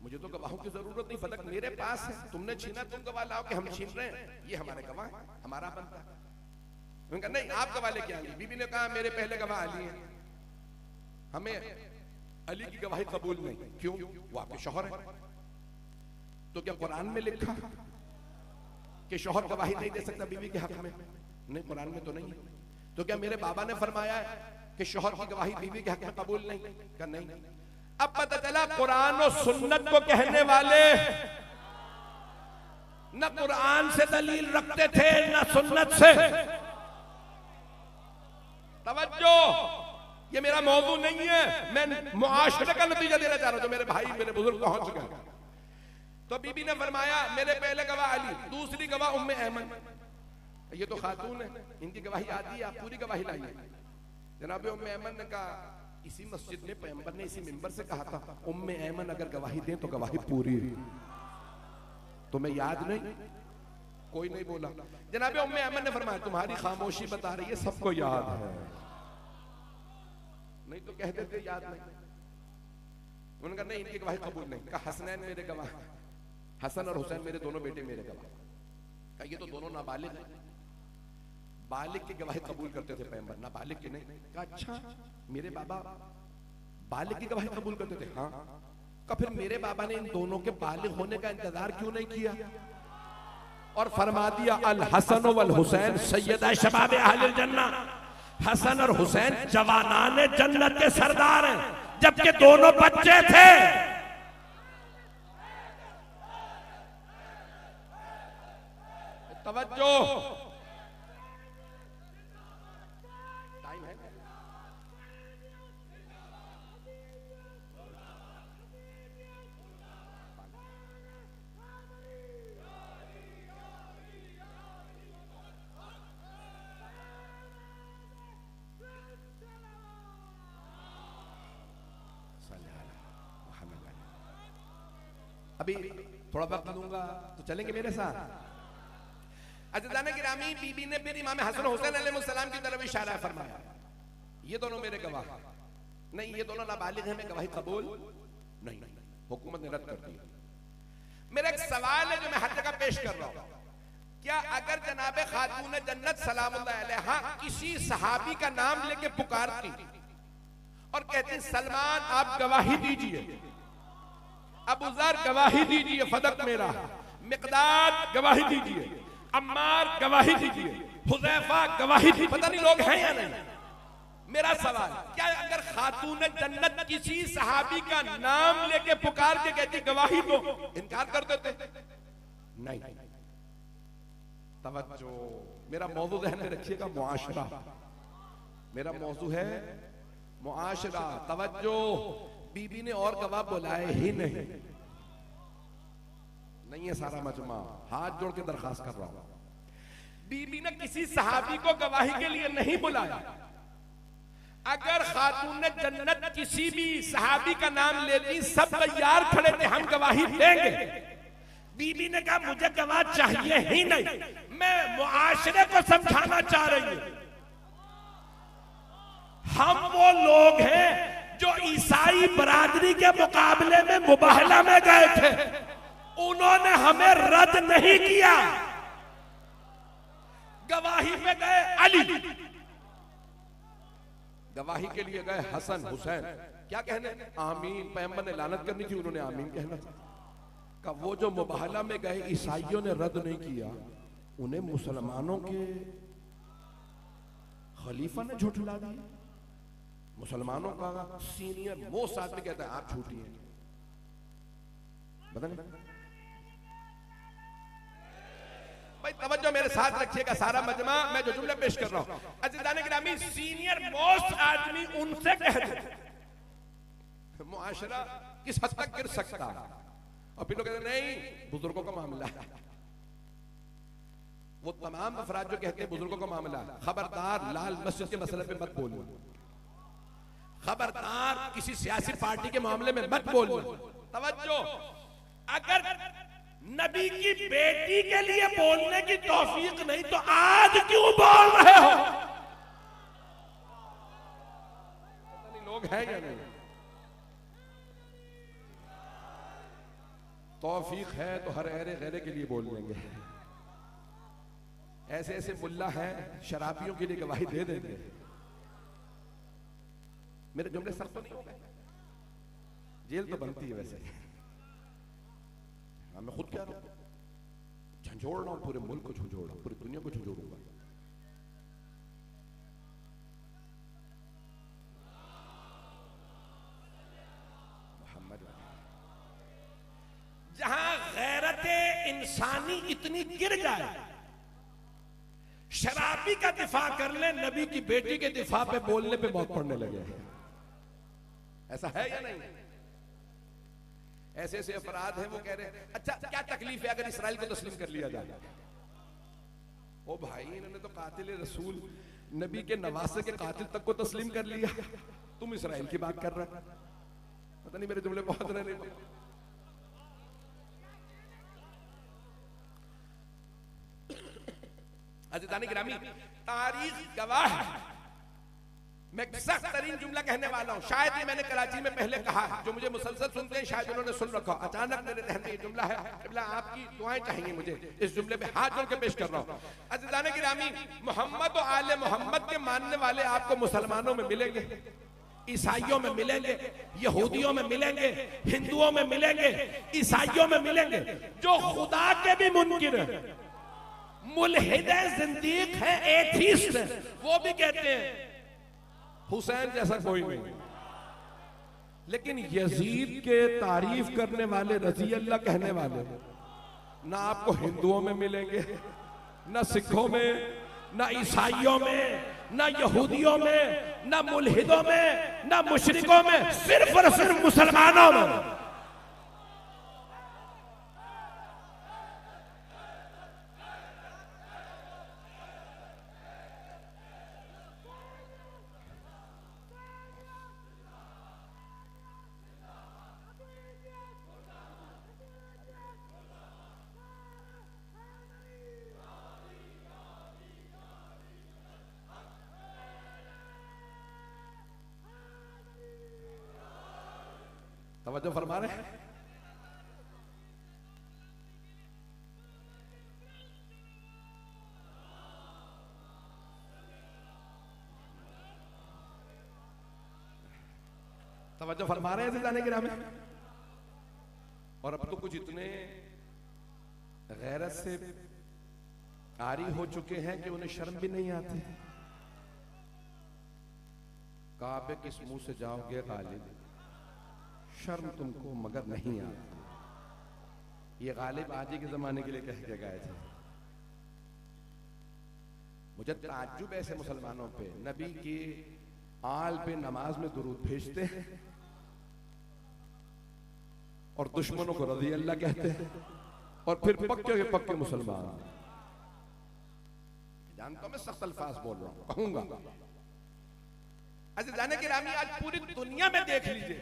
मुझे तो गवाहों की जरूरत नहीं, फदक मेरे पास है, तुमने छीना, तुम गवाह लाओ कि हम छीन रहे हैं, ये हमारे गवाह है, हमारा बनता है। उन्होंने कहा नहीं आप गवाह लेके आइए। बीबी ने कहा मेरे पहले गवाह अली है, हमें अली की गवाही कबूल नहीं। क्यों? वो आपके शौहर है। तो क्या कुरान में लिखा कि शौहर गवाही नहीं दे सकता बीवी के हक में? नहीं, कुरान में तो नहीं है। तो क्या मेरे बाबा ने फरमाया है कि शौहर की गवाही बीवी के हक में कबूल नहीं? क्या नहीं। अब पता चला कुरान और सुन्नत को कहने वाले न कुरान से दलील रखते थे न सुन्नत से। तवज्जो, ये मेरा मौजू नहीं है, मैं मुआशरे का नतीजा देना चाह रहा हूं, जो मेरे भाई मेरे बुजुर्ग पहुंच गए। तो बीबी ने फरमाया मेरे पहले गवाह अली, दूसरी गवाह उम्मे ऐमन, ये तो खातून है, इनकी गवाही आती है, आप पूरी गवाही लाइए। जनाब उम्मे ऐमन ने कहा, इसी मस्जिद में पैगंबर ने इसी मिंबर से कहा था उम्मे ऐमन अगर गवाही दें तो गवाही पूरी। तुम्हें याद नहीं? कोई नहीं बोला। जनाब उम्मे ऐमन ने फरमाया तुम्हारी खामोशी बता रही है सबको याद है, नहीं तो कह देते याद नहीं। उन्होंने कहा नहीं, इनकी गवाही कबूल नहीं। कहा हसनैन मेरे गवाह, हसन और हुसैन मेरे दोनों बेटे मेरे गवाह। कहा ये तो दोनों नाबालिग हैं, बालिग की गवाही कबूल करते थे पैगंबर, नाबालिग की नहीं। कहा अच्छा, मेरे बाबा बालिग की गवाही कबूल करते थे? हाँ। कहा फिर मेरे बाबा ने इन दोनों के बालिग होने का इंतजार क्यों नहीं किया और फरमा दिया अल हसन वल हुसैन सैयदा शबाब अहलिल जन्नह। हसन और हुसैन जवानाने जन्नत के सरदार हैं, जबकि दोनों बच्चे थे। तवज्जो, टाइम है। अभी थोड़ा वक्त लूंगा तो चलेंगे मेरे साथ। अज़ीज़ान गिरामी, बीबी ने फिर इमाम हसन हुसैन अलैहिस्सलाम की तरफ इशारा फरमाया, ये दोनों मेरे गवाह नहीं, ये दोनों नाबालिग हैं, मैं गवाही कबूल नहीं। हुकूमत ने रद्द कर दिया। मेरा एक सवाल है जो मैं हर जगह पेश कर रहा हूं, क्या अगर जनाबे खातून जन्नत सलामुल्लाह अलैहा किसी सहाबी का नाम लेके पुकारती और कहती सलमान आप गवाही दीजिए, अबू ज़र गवाही दीजिए फदक मेरा, मिक़दाद गवाही दीजिए, अम्मार गवाही दीजिए, हुज़ैफा गवाही दीजिए, पता नहीं लोग हैं या नहीं। मेरा सवाल, क्या अगर खातून जन्नत किसी सहाबी का नाम लेके पुकार के कहती गवाही दो, इनकार कर देते? नहीं। तवज्जो, मेरा मौजू ध्यान में रखिएगा, मुआशरा। मेरा मौजू है मुआशरा। तवज्जो, बीबी ने और गवाह बुलाए ही नहीं है सारा मजमा, हाथ जोड़ के दरखास्त कर रहा हूं, बीबी ने किसी सहाबी को गवाही के लिए नहीं बुलाया। अगर खातून जन्नत किसी भी सहाबी का नाम लेती, सब तैयार खड़े थे हम गवाही देंगे, बीबी ने कहा मुझे गवाह चाहिए ही नहीं, मैं मुआशरे को समझाना चाह रही हूं। हम वो लोग हैं जो ईसाई बरादरी के मुकाबले में मुबाहला में गए थे, उन्होंने हमें रद्द नहीं किया। गवाही पे गए अली, गवाही के लिए गए हसन हुसैन, क्या कहने आमीन, पैगंबर ने लानत करनी थी, उन्होंने आमीन कहना था। का वो जो मुबाहला में गए ईसाइयों ने रद्द नहीं किया, उन्हें मुसलमानों के खलीफा ने झुठला दिया। मुसलमानों का सीनियर मोस्ट आदमी कहता है आप झूठी हैं। बता नहीं भाई, तवज्जो मेरे साथ रखिएगा सारा मजमा, मैं जो जुमले पेश कर रहा हूं। अज़ीज़ान गिरामी, सीनियर मोस्ट आदमी उनसे कहते मुआशरा किस हद तक गिर सकता, और फिर लोग कहते नहीं बुजुर्गों का मामला है। वो तमाम अफराद जो कहते हैं बुजुर्गों का मामला, खबरदार लाल मस्जिद के मसले पे मत बोलना, खबरदार किसी सियासी पार्टी के मामले में मत बोलना। तवज्जो, अगर नबी की बेटी के लिए बोलने की तौफीक नहीं तो आज क्यों बोल रहे हो? पता नहीं लोग हैं या नहीं। तौफीक है तो हर अहरे गैरे के लिए बोल लेंगे। ऐसे ऐसे मुल्ला हैं शराबियों के लिए गवाही दे देंगे। मेरे जुमले सख्त तो नहीं हो गए? जेल तो बनती है वैसे। मैं खुद क्या झंझोड़ रहा हूं, पूरे मुल्क को झंझोड़ रहा हूं, पूरी दुनिया को झंझोड़ूंगा। मोहम्मद, जहां गैरत इंसानी इतनी गिर जाए, शराबी का दिफा कर ले, नबी की बेटी के दिफा पे बोलने पे मौत पड़ने लगे। ऐसा है या नहीं? ऐसे ऐसे अफराद हैं वो कह रहे हैं अच्छा क्या तकलीफ है अगर इसराइल को तस्लीम कर लिया जाए? ओ भाई, इन्होंने तो कातिल रसूल नबी के नवासे के कातिल तक को तस्लीम कर लिया, तुम इसराइल की बात कर रहे। पता नहीं मेरे जुमले बहुत रहे। अज़ीज़ान गिरामी, तारीख गवाह है, मैं सख्त तरीन जुमला कहने वाला हूं। शायद ये मैंने कराची में पहले कहा है, जो मुझे मुसलसल सुनते हैं शायद उन्होंने सुन रखा, अचानक मेरे जहन में ये जुमला है। आपकी दुआएं चाहिए मुझे, इस जुमले पे हाथ जोड़ के पेश कर रहा हूं। अज़ीज़ान गिरामी, मोहम्मद और आले मोहम्मद के मानने वाले आपको मुसलमानों में मिलेंगे, ईसाइयों में मिलेंगे, यहूदियों में मिलेंगे, हिंदुओं में मिलेंगे, ईसाइयों में मिलेंगे, जो खुदा के भी मुनकिर है, मुल्हिद जिंदीक है, एथीस्ट है, वो भी कहते हैं हुसैन जैसा कोई नहीं। लेकिन यजीद के तारीफ करने वाले, रजी अल्लाह कहने वाले ना आपको हिंदुओं में मिलेंगे, ना सिखों में, ना ईसाइयों में, ना यहूदियों में, ना मुल्हिदों में, ना मुशरिकों में, सिर्फ और सिर्फ मुसलमानों में। तवज्जो फरमा रहे हैं। तवज्जो फरमा रहे हैं जाने के नाम में। और अब तो कुछ इतने गैरत से कारी हो चुके हैं कि उन्हें शर्म भी नहीं आती। काबे किस मुंह से जाओगे गालिब, शर्म तुमको मगर नहीं आती। ये गालिब आज ही के जमाने के लिए कह के गए थे। मुझे ताज्जुब ऐसे मुसलमानों पे, नबी की आल पे नमाज में दुरूद भेजते हैं और दुश्मनों को रज़ी अल्लाह कहते हैं, और फिर पक्के के पक्के मुसलमान। जानता हूं मैं सख्त अल्फाज बोल रहा हूं, कहूंगा। अच्छा जाने की रामी, आज पूरी दुनिया में देख लीजिए,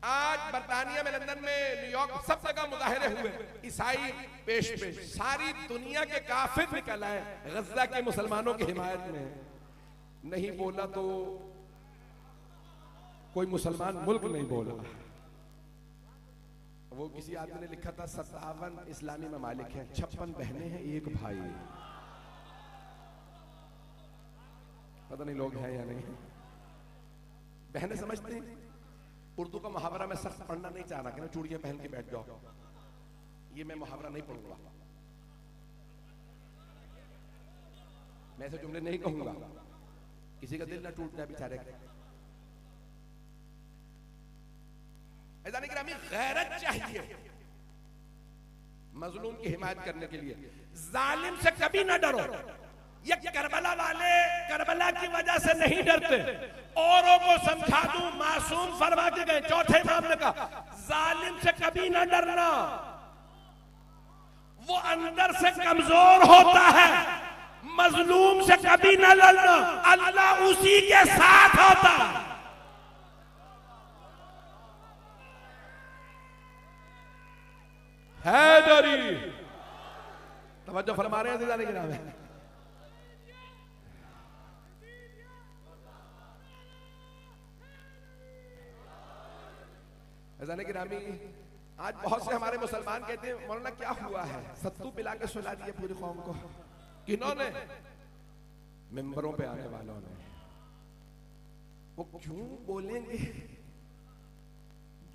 आज बर्तानिया में, लंदन में, न्यूयॉर्क, सब जगह मुजाहिरे हुए, ईसाई पेश पेश, सारी दुनिया के काफिर निकल आए गजा के मुसलमानों की हिमायत में। नहीं बोला तो कोई मुसलमान मुल्क नहीं बोला। वो किसी आदमी ने लिखा था 57 इस्लामी ममालिक हैं, 56 बहनें हैं, एक भाई। पता नहीं लोग हैं या नहीं। बहनें समझते हैं। उर्दू का मुहावरा मैं सख्त पढ़ना नहीं चाह रहा कि ना चूड़ियां पहन के बैठ जाओ, ये मैं मुहावरा नहीं पढ़ूंगा, मैं ऐसे जुमले नहीं कहूंगा, किसी का दिल ना टूट जाए बेचारे का। गैरत चाहिए मजलूम की हिमायत करने के लिए। जालिम से कभी ना डरो। ये करबला वाले करबला की वजह से नहीं डरते। औरों को समझा दूं, मासूम फरमा के गए चौथे इमाम ने कहा, जालिम से कभी ना डरना, वो अंदर से कमजोर होता है। मजलूम से कभी ना लड़ना, अल्लाह उसी के साथ होता। हैदरी, तवज्जो फरमा रहे हैं जाने के नाम है। जाने की नामी, आज बहुत से हमारे मुसलमान कहते हैं मौलाना क्या हुआ है, सत्तू पिला के सुला दिया पूरी कौम को। किन्होंने? मिंबरों पे आने वालों ने। वो क्यों बोलेंगे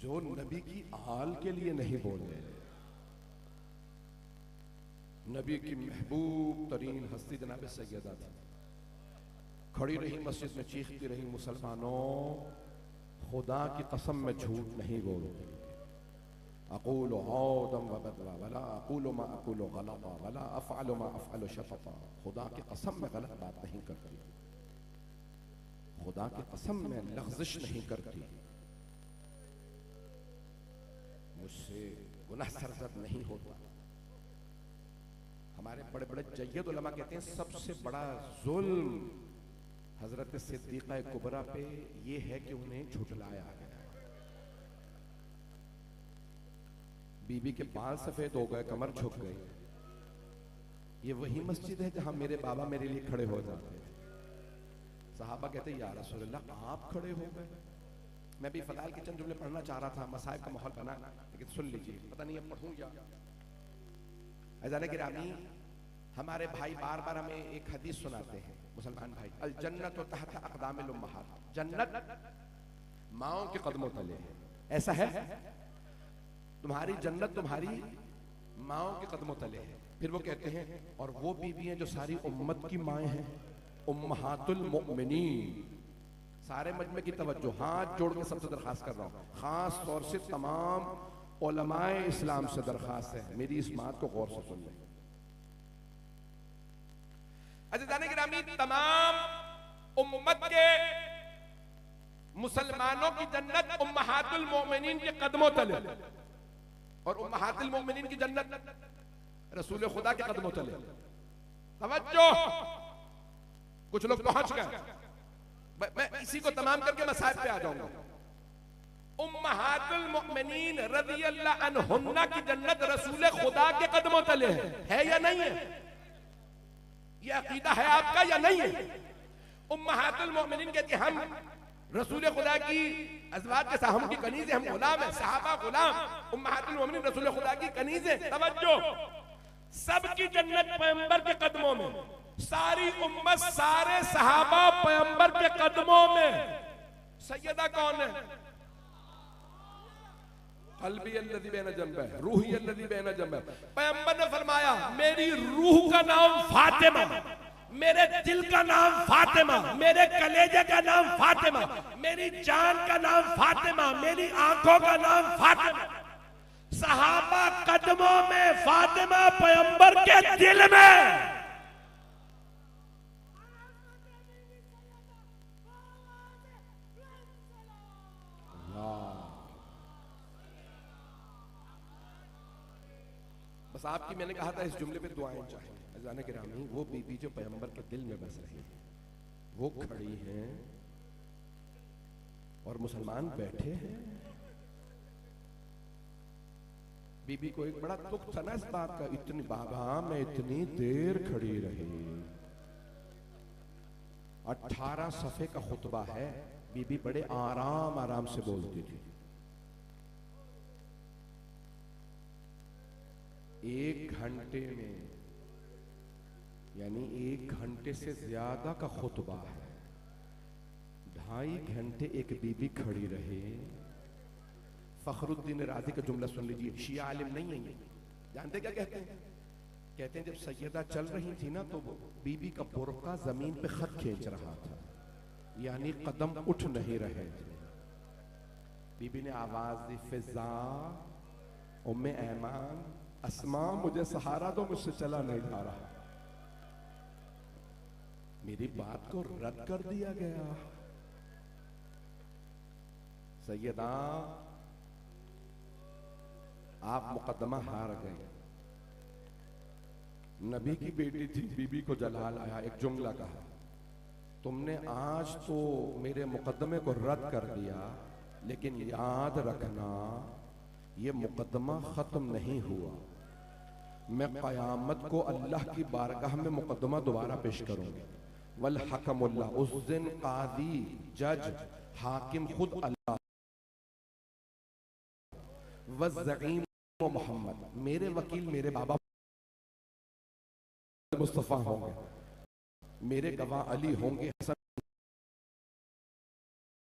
जो नबी की आल के लिए नहीं बोले। नबी की महबूब तरीन हस्ती जनाब सैयदा थी, खड़ी रही मस्जिद में चीखती रही, मुसलमानों खुदा की कसम में झूठ नहीं बोलूंगी। अक़ूलु औदम व बदला वला अक़ूलु मा अक़ूलु गलता वला अफ़अलु मा अफ़अलु शफ़क़ा। खुदा की कसम में गलत बात नहीं करती, खुदा की कसम में लग़ज़िश नहीं करती, मुझसे गुनाह सरज़द नहीं होता। हमारे बड़े बड़े जय्यद उलमा कहते हैं सबसे बड़ा जुल्म हजरत सिद्दीक़ा कुबरा पे ये है कि उन्हें झुठलाया गया। बीबी के बाल सफेद हो गए, कमर झुक गई। ये वही मस्जिद है जहां मेरे बाबा मेरे लिए खड़े हो जाते हैं। सहाबा कहते या रसूलल्लाह आप खड़े हो गए। मैं भी फलाल के चंद जुमले पढ़ना चाह रहा था, मसाइब का माहौल बना, लेकिन सुन लीजिए, पता नहीं अब पढ़ूं या। अज़ान गिरामी, हमारे भाई बार बार हमें एक हदीस सुनाते हैं, मुसलमान भाई, अल जन्नत तहत अक़दामिल उम्महात, जन्नत माओं के कदमों तले है। ऐसा है, तुम्हारी जन्नत तुम्हारी माओं के कदमों तले है। फिर वो कहते हैं और वो बीवी हैं जो सारी उम्मत की माएँ हैं, उम्महातुल मुमिनीन। सारे मजमे की तवज्जो, हाथ जोड़ के सबसे दरखास्त कर रहा हूँ, खास तौर से तमाम उलमाए इस्लाम से दरखास्त है, मेरी इस बात को गौर से सुन लें। अज़ीज़ान गिरामी, तमाम उम्मत के मुसलमानों की जन्नत उम्महातुल मोमिनीन के कदमों तले, और उम्महातुल मोमिनीन की जन्नत रसूल खुदा के कदमों तले। तवज्जो, कुछ लोग पहुंच गए, मैं इसी को तमाम करके मसाइब पे आ जाऊंगा। उम्महातुल मोमिनीन रज़ियल्लाहु अन्हुन्ना की जन्नत रसूल खुदा के कदमों तले है या नहीं है? ये अकीदा है आपका या नहीं है? उम्महातुल मोमिनीन कहती हम रसूल खुदा की अज़वाज के हम की कनीज़ें, हम गुलाम हैं, सहाबा गुलाम, उम्महातुल मोमिनीन रसूल खुदा की कनीज़ें। तवज्जो, सबकी जन्नत पैगंबर के कदमों में, सारी उम्मत सारे सहाबा पैगंबर के कदमों में। सैयदा कौन है? कल्बी अल्लज़ी बैन जंबे, रूही अल्लज़ी बैन जंबे। पैगंबर ने फरमाया मेरी रूह का नाम फातिमा, मेरे दिल का नाम फातिमा, मेरे कलेजे का नाम फातिमा, मेरी जान का नाम फातिमा, मेरी आंखों का नाम फातिमा। सहाबा कदमों में, फातिमा पैगंबर के दिल में। बस आपकी, मैंने कहा था इस जुमले पे दुआएं चाहिए। अज़ान गिरामी, वो बीबी जो पैगंबर के दिल में बस रही है, वो खड़ी हैं और मुसलमान बैठे हैं। बीबी को एक बड़ा दुख था ना इस बात का, इतनी बाबा मैं इतनी देर खड़ी रही। 18 सफ़े का खुतबा है, बीबी बड़े आराम आराम से बोलती थी। 1 घंटे में, यानी 1 घंटे से ज्यादा का खुतबा है, 2.5 घंटे एक बीबी खड़ी रहे। फखरुद्दीन राज़ी का जुमला सुन लीजिए, शिया आलिम नहीं है, जानते क्या कहते हैं? कहते हैं जब सैयदा चल रही थी ना तो बीबी का बुर्का जमीन पे खत खींच रहा था, यानी कदम उठ नहीं रहे थे। बीबी ने आवाज दी, फिजा उम्मे ऐमान, अस्मा मुझे सहारा दो, मुझसे चला नहीं जा रहा। मेरी बात को रद्द कर दिया गया। सैयदा आप मुकदमा हार गए। नबी की बेटी थी, बीबी को जलाल आया, एक जुमला कहा, तुमने आज तो मेरे मुकदमे को रद्द कर दिया, लेकिन याद रखना ये मुकदमा खत्म नहीं हुआ। मैं क़यामत को अल्लाह की बारगाह में मुकदमा दोबारा पेश करूंगी। वल हकमुल्लाह, उस दिन कादी, जज, हाकिम खुद अल्लाह, वज़्ज़ईम मोहम्मद, मेरे वकील मेरे बाबा मुस्तफा होंगे, मेरे गवाह अली होंगे, हसन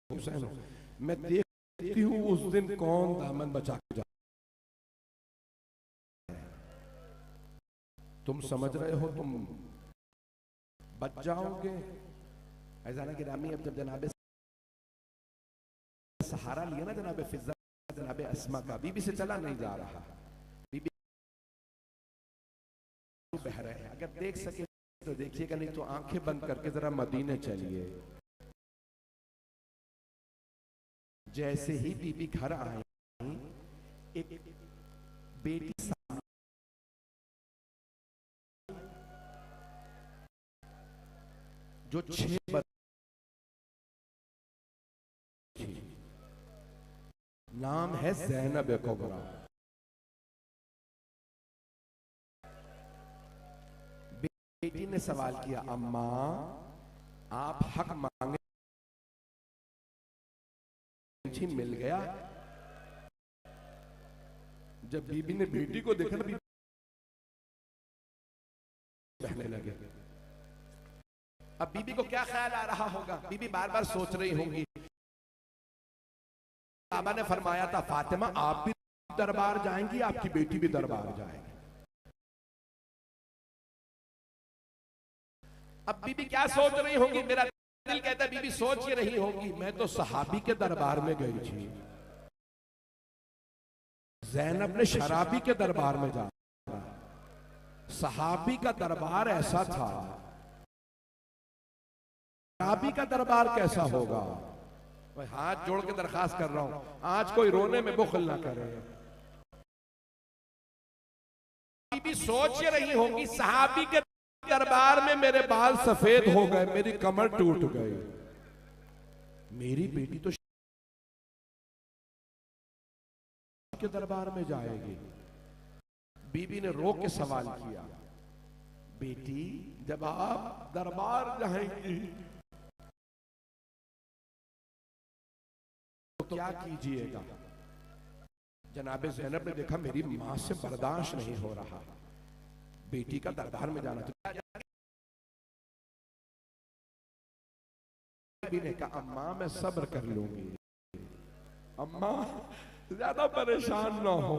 हुसैन। मैं देखती हूँ उस दिन कौन दामन बचा के जा। तुम समझ रहे हो तुम बच जाओगे। ऐज़ान गिरामी, अब जब जनाबे सहारा लिया ना जनाबे फिजा, जनाबे अस्मा का, बीबी से चला नहीं जा रहा, बीबी बह रहे हैं। अगर देख सके तो देखिएगा, नहीं तो आंखें बंद करके जरा मदीने चलिए। जैसे ही बीबी घर आई, एक बेटी जो 6 नाम है ज़ैनब कुबरा। बेटी ने सवाल किया, अम्मा आप हक मांगे मिल गया। जब बीबी ने बेटी को देखा ना, कहने लगे। अब बीबी को क्या ख्याल आ रहा होगा? बीबी बार बार सोच रही होंगी। बाबा ने फरमाया था, फातिमा आप भी दरबार जाएंगी, आपकी बेटी भी दरबार जाएगी। अब बीबी क्या सोच रही होंगी? मेरा दिल कहता है बीबी सोच ही रही होगी, मैं तो सहाबी के दरबार में गई थी, ज़ैनब ने शराबी के दरबार में जा। सहाबी का दरबार ऐसा था, शराबी का दरबार कैसा होगा? मैं हाथ जोड़ के दरखास्त कर रहा हूं, आज कोई रोने में बुखल ना करे। बीबी सोच ही रही होगी, सहाबी के दरबार में मेरे बाल सफेद हो गए, मेरी कमर टूट गई, मेरी बेटी तो के दरबार में जाएगी। बीबी ने रो के सवाल किया, बेटी जब आप दरबार जाएंगी क्या कीजिएगा। जनाबे ज़ैनब ने देखा मेरी मां से बर्दाश्त नहीं हो रहा, बेटी का दरबार में जाना। तो बीबी ने कहा अम्मा मैं सब्र कर लूंगी, अम्मा ज्यादा परेशान ना हो।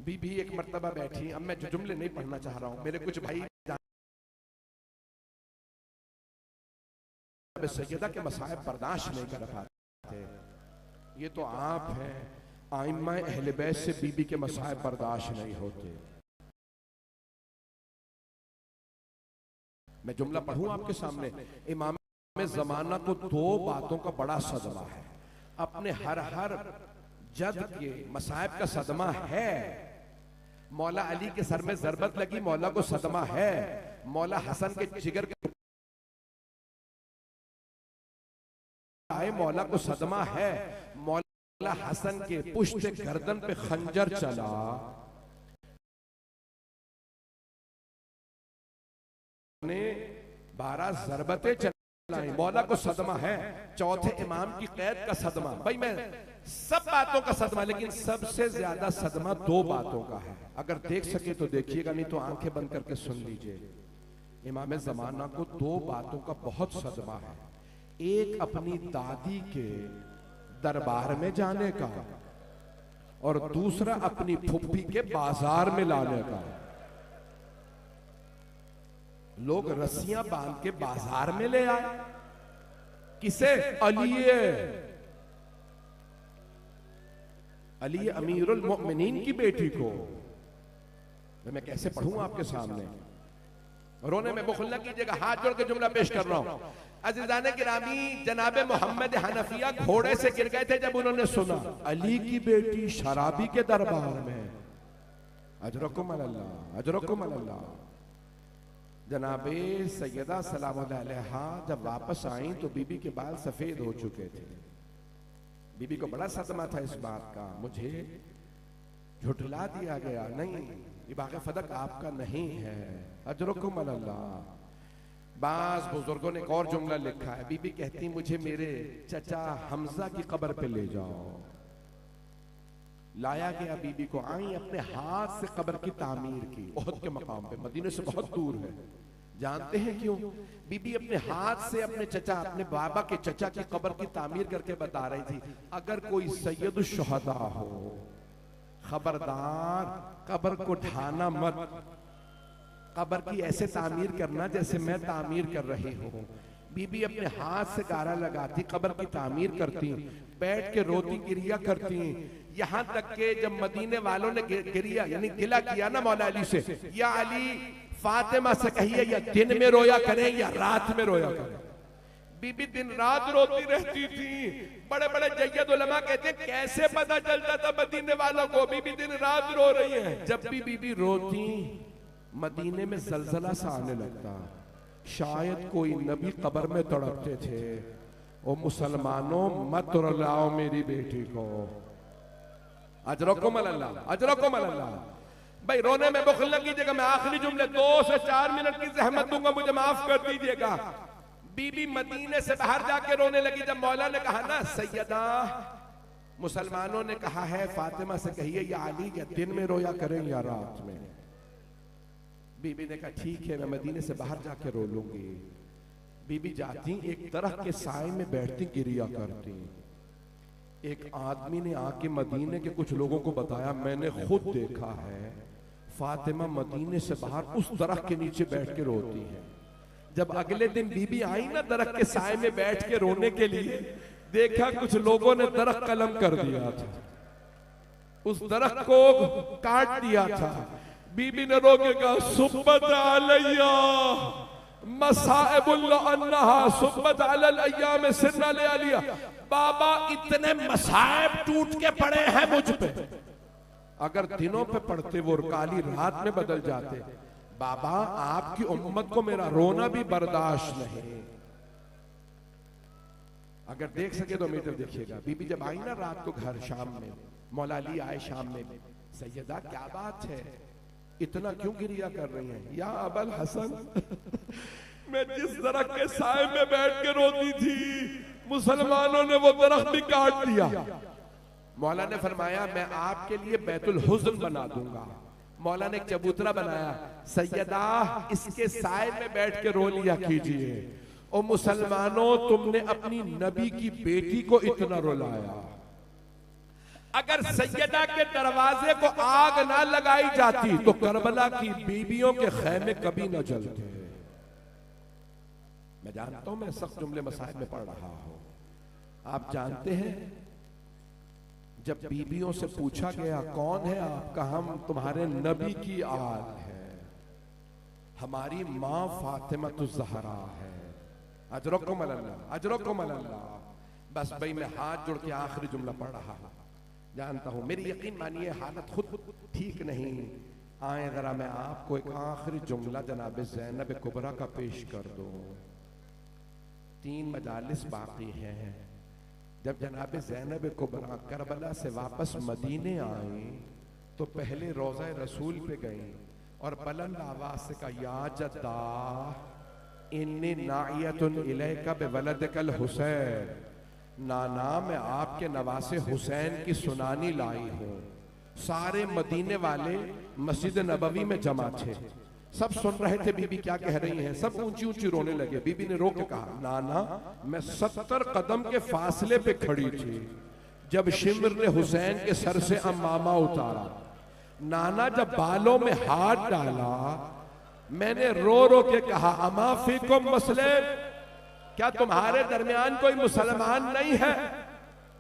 बीबी एक मर्तबा बैठी, अब मैं जो जुमले नहीं पढ़ना चाह रहा हूं, मेरे कुछ भाई सैयदा के मसाइब बर्दाश्त नहीं कर पाते। ये तो आप हैं, आइम्मा अहले बैत से बीबी के मसाइब बर्दाश्त नहीं होते। मैं जुमला पढ़ूं आपके सामने। इमाम ज़माना को दो बातों का बड़ा सदमा है। अपने हर जद के मसाइब का सदमा है। मौला अली के सर में जरबत लगी, मौला को सदमा है। मौला हसन के जिगर के आए, मौला को सदमा है। मौला हसन के पुश्त गर्दन पे खंजर चला, ने 12 जरबतें चलाई, मौला को सदमा है। चौथे इमाम की कैद का सदमा। भाई मैं सब बातों का सदमा, लेकिन सबसे ज्यादा सदमा दो बातों का है। अगर देख सके तो देखिएगा, नहीं तो आंखें बंद करके सुन लीजिए। इमाम ज़माना को दो बातों का बहुत सदमा है। एक अपनी दादी के दरबार में जाने का, और दूसरा अपनी फुफ्फी के बाजार में लाने का। लोग रस्सियां बांध के बाजार में ले आए, किसे? अली अमीरुल मोमिनीन की बेटी को। मैं कैसे पढ़ूं आपके सामने? रोने में बुखल न कीजिएगा, हाथ जोड़ के जुमला पेश कर रहा हूं। अज़ीज़ाने गिरामी, जनाबे मोहम्मद हनफिया घोड़े से गिर गए थे जब उन्होंने सुना अली की बेटी शराबी के दरबार में। अजरकुम अल्लाह, अजरकुम अल्लाह। जनाबे सैयदा सलामुल्लाह अलैहा जब वापस आई तो बीबी के बाल सफेद हो चुके थे। बीबी को बड़ा सदमा था इस बात का, मुझे झुठला दिया गया। नहीं, ये बाग़ फदक आपका नहीं है। अजरकुम अल्लाह। बाज़ बुजुर्गों ने एक और जुमला लिखा है। बीबी कहती मुझे मेरे चचा हमजा की कब्र पे ले जाओ। लाया गया, बीबी को आई, अपने हाथ से कब्र की तामीर की। ओहद के मकाम पे, मदीने से बहुत दूर है। जानते हैं क्यों? बीबी अपने हाथ से अपने चचा, अपने बाबा के चचा की कब्र की तामीर करके बता रही थी, अगर कोई सैयद शुहदा हो, खबरदार कब्र को ढाना मत, कब्र की ऐसे तामीर करना जैसे मैं तामीर कर रही हूँ। बीबी अपने हाथ से गारा लगाती, कब्र की तामीर करती, बैठ के रोती, गिरिया करती। यहां तक के जब मदीने वालों ने गिरिया यानी गिला किया ना मौला अली से, या अली फातिमा से कहिए या दिन में रोया करें या रात में रोया करें। बीबी दिन रात रोती रहती थी। बड़े बड़े जय्यद उलमा कहते हैं कैसे पता चलता था मदीने वालों को बीबी दिन रात रो रही है। जब भी बीबी रोती मदीने में जलजला सा आने लगता। शायद कोई नबी कब्र में तड़पते थे। ओ मुसलमानों मत रुलाओ मेरी बेटी को। अजरकुम अल्लाह, अजरकुम अल्लाह। भाई रोने में बुखल न कीजिएगा। मैं आखिरी जुमले 2 से 4 मिनट की जहमत दूंगा, मुझे माफ कर दीजिएगा। बीबी मदीने से बाहर जाके रोने लगी जब मौला ने कहा ना सैयदा, मुसलमानों ने कहा है फातिमा से कहिए या अली या दिन में रोया करें या रात में। बीबी ने कहा ठीक है, मैं मदीने से बाहर जाके रो लूंगी। बीबी जाती, एक दरख्त के साए में बैठती, गिरिया करती। एक आदमी ने आके मदीने के कुछ लोगों को बताया, मैंने खुद देखा है फातिमा मदीने से बाहर उस दरख्त के नीचे बैठ के रोती है। जब अगले दिन बीबी आई ना दरख्त के साए में बैठ के रोने के लिए, देखा कुछ लोगों ने दरख्त कलम कर दिया था, उस दरख्त को काट दिया था। बीबी ने रो के कहा सुब्बत अलैया मसाइबुल अन्नहा सुब्बत अलल अय्याम सिरना ले आलिया। बाबा इतने मसाइब टूट के पड़े हैं मुझ पे, अगर दिनों पे पड़ते वो काली रात में बदल जाते। बाबा आपकी उम्मत को मेरा रोना भी बर्दाश्त नहीं। अगर देख सके तो मीटर देखिएगा। बीबी जब आई ना रात को घर शाम में, मौला अली आए शाम में, सैयदा क्या बात है, इतना क्यों गिरिया कर रही हैं? या अबल हसन मैं जिस दरख्त के साए में बैठ के रोती थी मुसलमानों ने वो दरख्त भी काट दिया। मौला ने फरमाया मैं आपके लिए बैतुल हुज़्न बना दूंगा। मौला ने एक चबूतरा बनाया, सैयदा इसके साए में बैठ के रो लिया कीजिए। ओ मुसलमानों, तुमने अपनी नबी की बेटी को इतना रुलाया। अगर सैयदा के दरवाजे को आग ना लगाई जाती तो करबला की बीबियों के खैमे कभी न जलते। मैं जानता हूं मैं सख्त जुमले मसाइल में पढ़ रहा हूं। आप जानते हैं जब बीबियों से पूछा गया कौन है आपका, हम तुम्हारे नबी की आल है, हमारी मां फातिमा तो ज़हरा है। अजरकुम अल्लाह, अजरकुम अल्लाह। बस भाई मैं हाथ जोड़ के आखिरी जुमला पढ़ रहा हूं। जानता हूं मेरी यकीन मानिए हालत खुद ठीक नहीं। आए जरा मैं आपको एक आखिरी जुमला जनाब ज़ैनब कुबरा का पेश कर दूं। 3 मजालिस बाकी हैं। जब जनाब ज़ैनब कुबरा करबला से वापस मदीने आई तो पहले रोज़ा रसूल पे गई और बुलंद आवाज से कहा, या जद्दा इन्नी नाइयतुन इलैका बिवलदिकल हुसैन, नाना मैं आपके नवासे हुसैन की सुनानी लाई हूँ। सारे मदीने वाले मस्जिद नबवी में जमा थे, सब सुन रहे थे बीबी क्या कह रही हैं। सब ऊंची ऊंची रोने लगे। बीबी ने रो के कहा, नाना मैं 70 कदम के फासले पे खड़ी थी जब शिमर ने हुसैन के सर से अमामा उतारा। नाना जब बालों में हाथ डाला मैंने रो रो के कहा, अमा फीकुम मुस्लिम, क्या तुम्हारे दरमियान कोई मुसलमान नहीं है?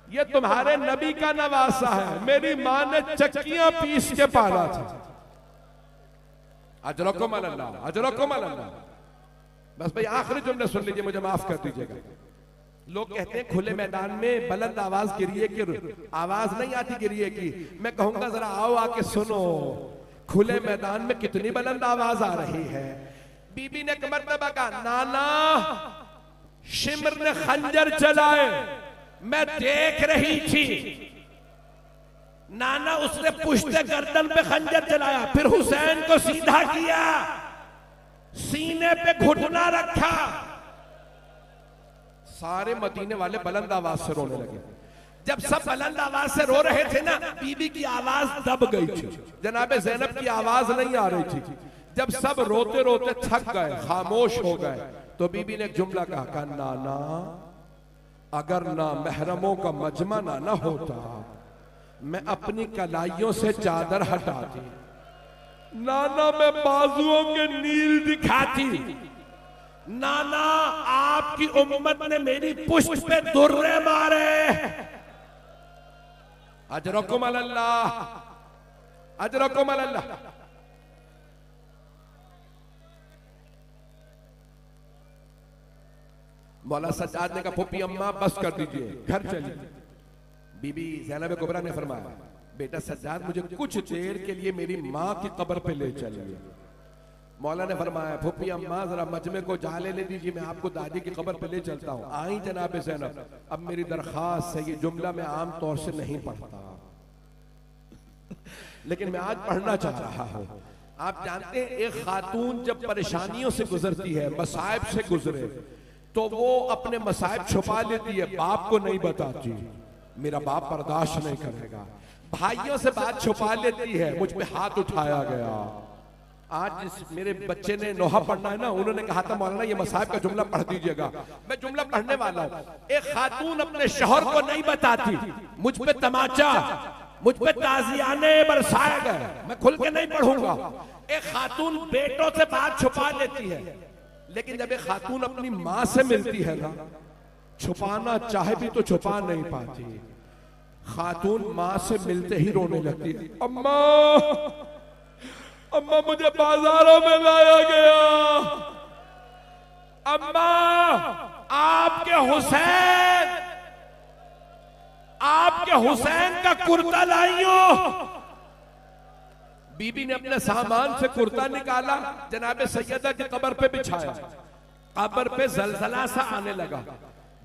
ये तुम्हारे नबी का नवासा है, मेरी मां ने चक्कियां पीस के पाला था। अजरकुम अल्लाह, अजरकुम अल्लाह। बस भाई आखिरी जुमले सुन लीजिए, मुझे माफ कर दीजिएगा। लोग कहते हैं खुले मैदान में बुलंद आवाज गिरिए की आवाज नहीं आती गिरिए की। मैं कहूंगा जरा आओ आके सुनो खुले मैदान में कितनी बुलंद आवाज आ रही है। बीबी ने एक मरतबा कहा, नाना शिमर ने खंजर चलाए, मैं देख रही थी। नाना उसने पुश्ते गर्दन पे खंजर चलाया, फिर हुसैन को सीधा किया, सीने पे घुटना रखा। सारे मदीने वाले बुलंद आवाज से रोने लगे। जब सब बुलंद आवाज से रो रहे थे ना, बीबी की आवाज दब गई थी, जनाबे ज़ैनब की आवाज नहीं आ रही थी। जब सब रोते रोते थक गए, खामोश हो गए, तो बीबी ने एक जुमला कहा, नाना अगर ना महरमों का मजमा ना होता मैं अपनी कलाइयों से चादर हटाती, नाना मैं बाजुओं के नील दिखाती, नाना आपकी उम्मत ने मेरी पुष्ट पे दुर्रे मारे। अजरकुम अल्लाह, अजरकुम अल्लाह। मौला सज्जाद ने कहा, फूफी अम्मा बस कर दीजिए, घर चलिए। बीबी ज़ैनब कुबरा ने फरमाया, बेटा सज्जाद मुझे कुछ देर के लिए मेरी माँ की कब्र पे ले चलिए। मौला ने फरमाया, फूफी अम्मा जरा मजमे को जा लेने दीजिए, मैं आपको दादी की कब्र पे ले चलता हूँ। आई जनाब ज़ैनब, अब मेरी दरख्वास्त है, ये जुमला मैं आम तौर से नहीं पढ़ता लेकिन मैं आज पढ़ना चाह रहा हूँ। आप जानते हैं एक खातून जब परेशानियों से गुजरती है, मसाइब से गुजरे, तो वो अपने मसाइब छुपा लेती है, बाप को नहीं बताती, मेरा बाप बर्दाश्त नहीं करेगा। भाइयों से बात छुपा लेती है, मुझ पे हाथ उठाया गया। आज मेरे बच्चे ने नोहा पढ़ना है ना, उन्होंने कहा था मौलाना ये मसाइब का जुमला पढ़ दीजिएगा, मैं जुमला पढ़ने वाला हूँ। एक खातून अपने शौहर को नहीं बताती, मुझ पे तमाचा, मुझ पे ताजियाने बरसाए गए, मैं खुल के नहीं पढ़ूंगा। एक खातून बेटों से बात छुपा लेती है, लेकिन जब एक खातून अपनी माँ से मिलती है ना, छुपाना चाहे भी तो छुपा नहीं पाती। खातून माँ से मिलते ही रोने लगती है, अम्मा अम्मा मुझे बाजारों में लाया गया, अम्मा आपके हुसैन का कुर्ता लाइयो। बीबी ने अपने सामान से कुर्ता निकाला, जनाबे सैयदा की कब्र पे बिछाया, कब्र पे जलजला सा आने लगा।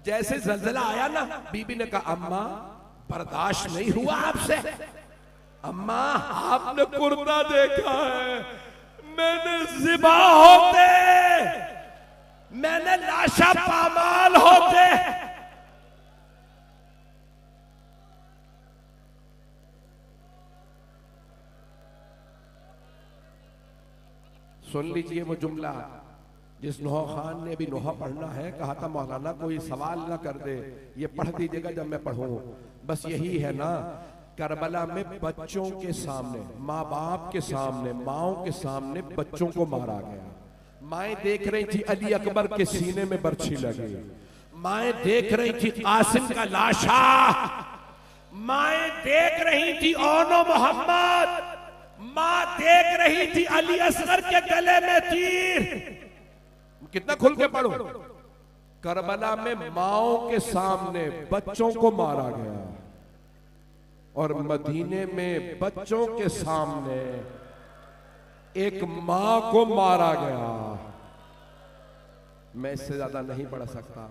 जैसे जलजला आया ना, बीबी ने कहा, अम्मा बर्दाश्त नहीं हुआ आपसे, अम्मा आपने कुर्ता देखा है, मैंने ज़िबा होते, मैंने लाशा पामाल होते, सुन लीजिए वो जुमला जिस नूह खान ने भी नूह पढ़ना है कहा था मौलाना कोई सवाल ना कर दे, ये पढ़ दीजिएगा जब मैं पढ़ूं। बस यही है ना, करबला में बच्चों के सामने, माँ बाप के सामने, माओ के सामने बच्चों को मारा गया। माएं देख रही थी अली अकबर के सीने में बर्छी लगी, माएं देख रही थी कासिम का लाशा, माएं देख रही थी ओनो मोहम्मद, माँ देख रही थी अली असगर के गले में तीर। कितना खुल के पढ़ो, करबला में माओ के सामने बच्चों को मारा गया और मदीने में बच्चों के सामने एक मां को मारा गया। मैं इससे ज्यादा नहीं पढ़ सकता।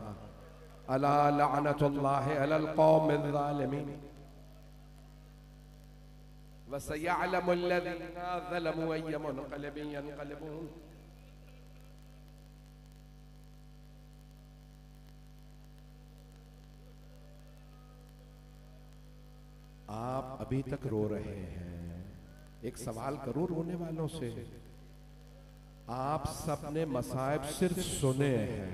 अला लअनतुल्लाहि अलल कौमिज़ ज़ालिमीन व सयअलमुल लज़ीना ज़लमू अय्य मुनक़लिबिन यनक़लिबून। आप अभी तक रो रहे हैं। एक सवाल करूं रोने वालों से, आप सबने मसाइब सिर्फ सुने हैं,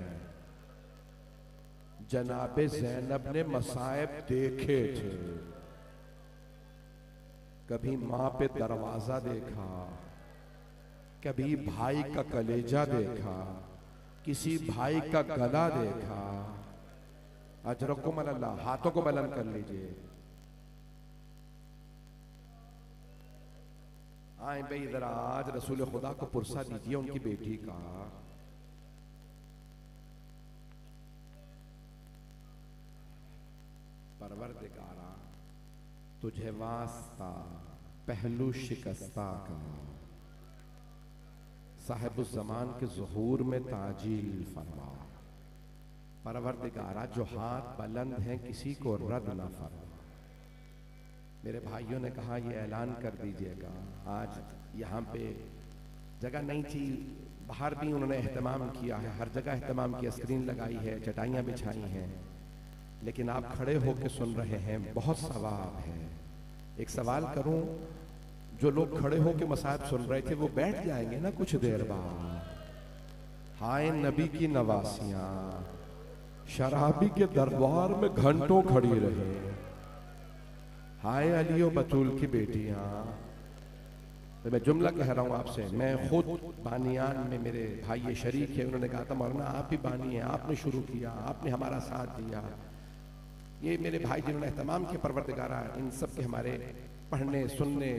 जनाबे ज़ैनब ने मसाइब देखे थे। कभी मां पे दरवाजा देखा, कभी भाई का कलेजा देखा, किसी भाई का गला देखा। अजरकुम अल्लाह, हाथों को बुलंद कर लीजिए। आए भाई इधर आज रसूल खुदा को पुरसा दीजिए उनकी बेटी का। परवरदिगारा तुझे वास्ता पहलू शिकस्ता का, साहिबुज़ ज़मान के ज़ुहूर में ताजील फरमा। परवरदिगारा जो हाथ बुलंद हैं किसी को रद्द ना फरमा। मेरे भाइयों ने कहा ये ऐलान कर दीजिएगा, आज यहाँ पे जगह नहीं थी, बाहर भी उन्होंने एहतमाम किया है, हर जगह एहतमाम किया, स्क्रीन लगाई है, चटाइयाँ बिछाई हैं, लेकिन आप खड़े होकर सुन रहे हैं, बहुत सवाब है। एक सवाल करूं, जो लोग खड़े होकर मसाइब सुन रहे थे वो बैठ जाएंगे ना कुछ देर बाद। हाय नबी की नवासियां शराबी के दरबार में घंटों खड़ी रहे, हाय अलियो बतूल की बेटियां। तो मैं जुमला कह रहा हूं आपसे, मैं खुद बानियान में मेरे भाई ये शरीक है, उन्होंने कहा था मौलाना आप भी बानी हैं, आपने शुरू किया, आपने हमारा साथ दिया। ये मेरे भाई जिन्होंने एहतमाम किया, परवरदिगारा इन सब के हमारे पढ़ने सुनने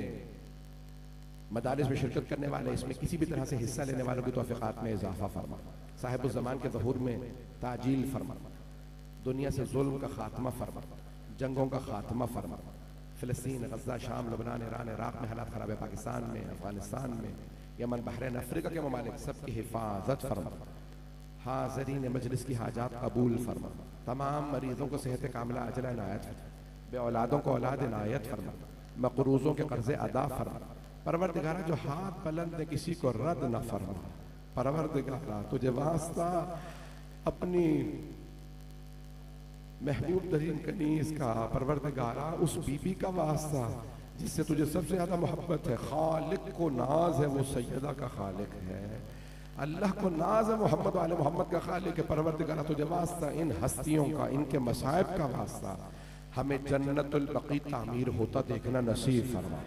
मदारिस में शिरकत करने वाले, इसमें किसी भी तरह से हिस्सा लेने वालों की तौफीक़ात में इजाफा फरमा, साहिबुज़ ज़मान के ज़हूर में ताजील फरमा, दुनिया से जुल्म का खात्मा फरमा, जंगों का खात्मा फरमा, फ़िलिस्तीन, गज़ा, शाम, लबनान, ईरान, इराक़ में हालात ख़राब है, पाकिस्तान में, अफ़गानिस्तान में, यमन, बहरीन, अफ्रीका के ममालिक सब की हिफाजत फरमा। हाज़रीन मजलिस की हाजात कबूल फरमा, तमाम मरीज़ों को सेहत कामिला अजला इनायत फरमा, बे औलादों को औलाद इनायत फरमा, मक़रूज़ों के कर्ज़े अदा फरमा। परवरदिगारा जो हाथ बुलंद है किसी को रद्द न फरमा। परवरदिगारा तुझे वास्ता अपनी महबूब तरीन कनीज़ का, परवरदिगारा उस बीबी का वास्ता जिससे तुझे सबसे ज्यादा मोहब्बत है, खालिक को नाज है, वो सैयदा का खालिक है, अल्लाह को नाज है, मोहम्मद वाले मोहम्मद का खालिक है। परवरदिगारा तुझे वास्ता इन हस्तियों का, इनके मसाइब का वास्ता हमें जन्नतुल बकी तामीर होता देखना नसीब फरमा।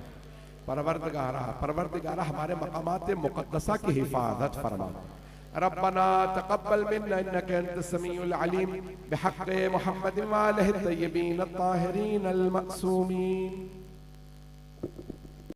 परवरदिगारा हमारे मकामात मुक़द्दसा की हिफाजत फरमा। रब्बना तक़ब्बल मिन्ना इन्नका अंतस समीउल अलीम बिहक़्क़ि मुहम्मद व आलिहि तय्यबीन अत्ताहिरीन अल मअसूमीन।